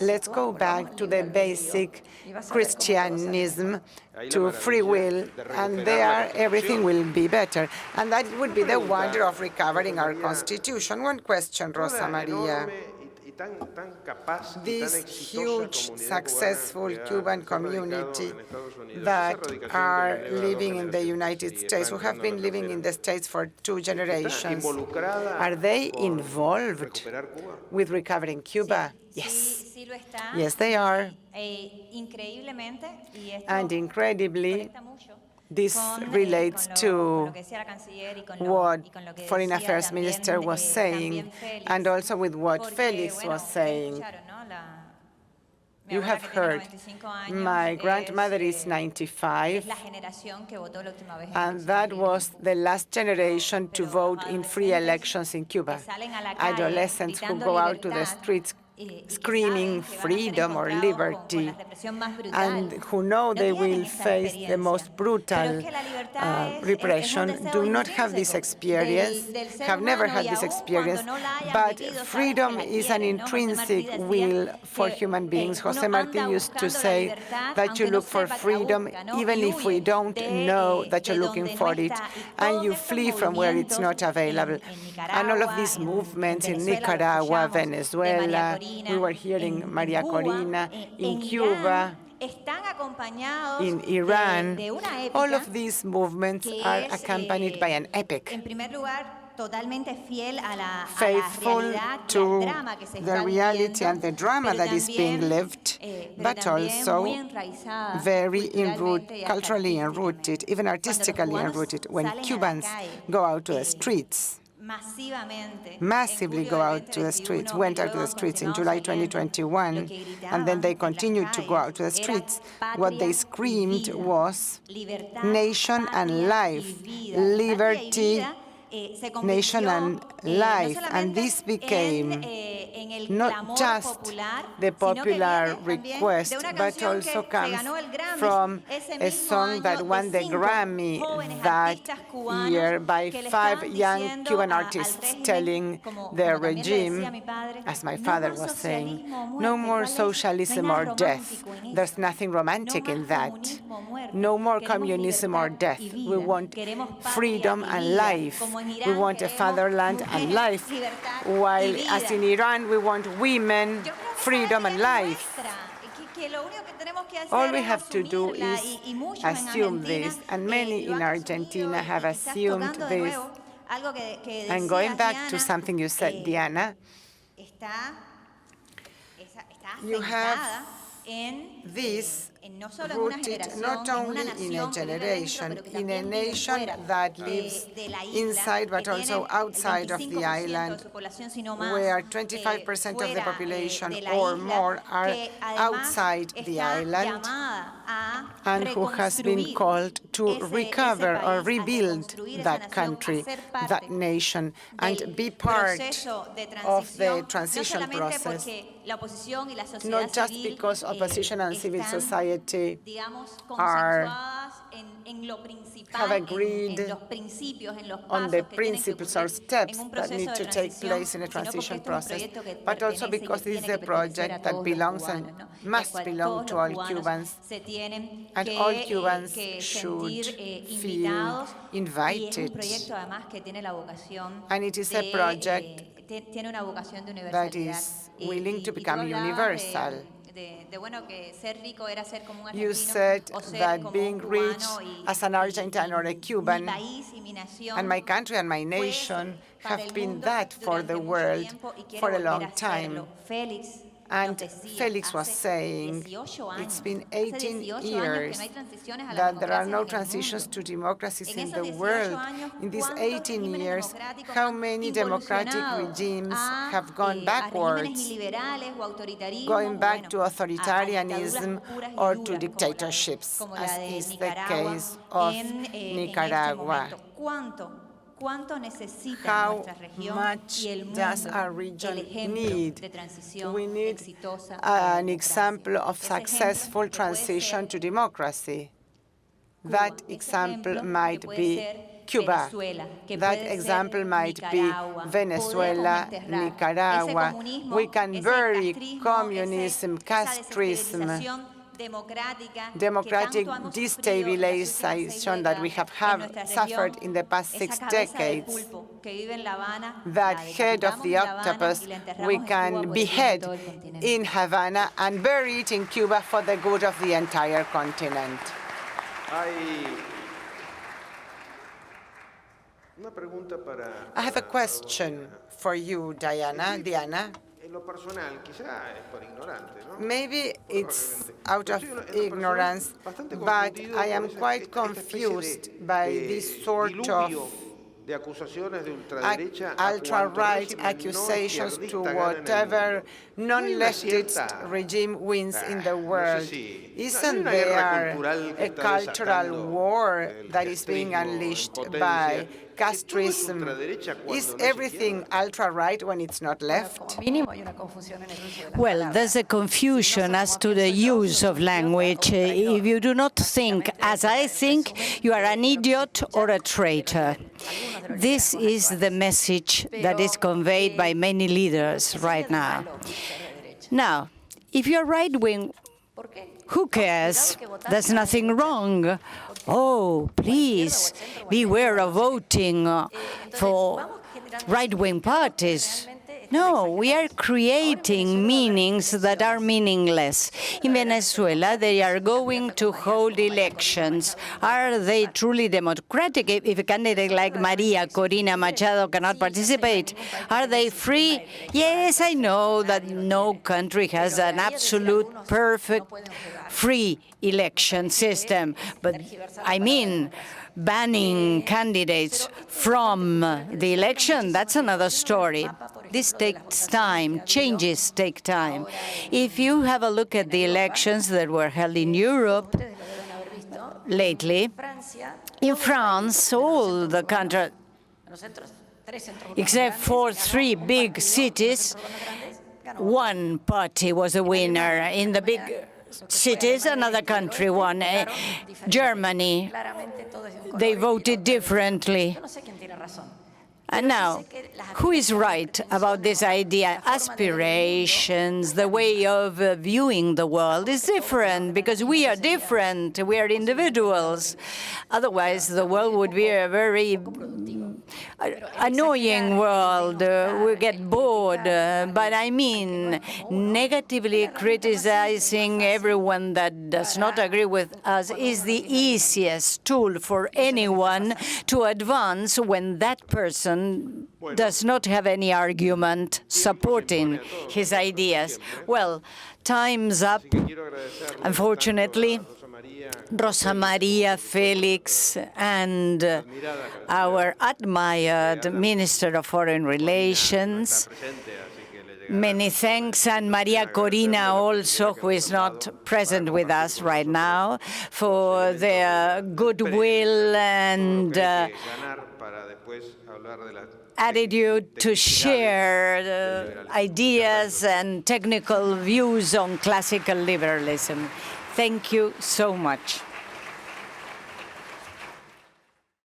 Let's go back to the basic Christianism, to free will, and there everything will be better. And that would be the wonder of recovering our Constitution. One question, Rosa Maria. This huge, successful Cuban community that are living in the United States, who have been living in the States for 2 generations, are they involved with recovering Cuba? Yes. Yes, they are. And incredibly, this relates to what Foreign Affairs Minister was saying, and also with what Félix was saying. You have heard, my grandmother is 95, and that was the last generation to vote in free elections in Cuba. Adolescents who go out to the streets screaming freedom or liberty, and who know they will face the most brutal repression, do not have this experience, have never had this experience, but freedom is an intrinsic will for human beings. José Martí used to say that you look for freedom even if we don't know that you're looking for it, and you flee from where it's not available. And all of these movements in Nicaragua, Venezuela, we were hearing María Corina, in Cuba, in Iran, all of these movements are accompanied by an epic, faithful to the reality and the drama that is being lived, but also very culturally enrooted, even artistically enrooted. When Cubans go out to the streets, massively go out to the streets, went out to the streets in July 2021, and then they continued to go out to the streets. What they screamed was nation and life, liberty national life, and this became not just the popular request, but also comes from a song that won the Grammy that year by 5 young Cuban artists telling the regime, as my father was saying, no more socialism or death. There's nothing romantic in that. No more communism or death. We want freedom and life. We want a fatherland and life. While, as in Iran, we want women, freedom and life. All we have to do is assume this, and many in Argentina have assumed this. And going back to something you said, Diana, you have this rooted not only in a generation, in a nation that lives inside but also outside of the island, where 25% of the population or more are outside the island, and who has been called to recover or rebuild that country, that nation, and be part of the transition process, not just because opposition and civil society have agreed on the principles or steps that need to take place in a transition process, but also because this is a project that belongs and must belong to all Cubans, and all Cubans should feel invited. And it is a project that is willing to become universal. You said that being rich as an Argentine or a Cuban, and my country and my nation have been that for the world for a long time. And Félix was saying it's been 18 years that there are no transitions to democracies in the world. In these 18 years, how many democratic regimes have gone backwards, going back to authoritarianism or to dictatorships, as is the case of Nicaragua? How much does our region need? We need an example of successful transition to democracy. That example might be Cuba. That example might be Venezuela, Nicaragua. We can bury communism, castrism, democratic destabilization that we have suffered in the past 6 decades. That head of the octopus we can behead in Havana and bury it in Cuba for the good of the entire continent. I have a question for you, Diana. Maybe it's out of ignorance, but I am quite confused by this sort of ultra-right accusations to whatever non-leftist regime wins in the world. Isn't there a cultural war that is being unleashed by castrism? Is everything ultra-right when it's not left? Well, there's a confusion as to the use of language. If you do not think as I think, you are an idiot or a traitor. This is the message that is conveyed by many leaders right now. Now, if you're right-wing, who cares? There's nothing wrong. Oh, please, beware of voting for right-wing parties. No, we are creating meanings that are meaningless. In Venezuela, they are going to hold elections. Are they truly democratic if a candidate like María Corina Machado cannot participate? Are they free? Yes, I know that no country has an absolute, perfect, free election system. But I mean, banning candidates from the election, that's another story. This takes time. Changes take time. If you have a look at the elections that were held in Europe lately, in France, all the country, Except for 3 big cities, one party was a winner. In the big cities, another country won. Germany, they voted differently. And now, who is right about this idea? Aspirations, the way of viewing the world is different because we are different. We are individuals. Otherwise, the world would be a very annoying world. We get bored. But I mean, negatively criticizing everyone that does not agree with us is the easiest tool for anyone to advance when that person does not have any argument supporting his ideas. Well, time's up. Unfortunately, Rosa María, Félix, and our admired Minister of Foreign Relations. Many thanks, and María Corina also, who is not present with us right now, for their goodwill and attitude to share ideas and technical views on classical liberalism. Thank you so much.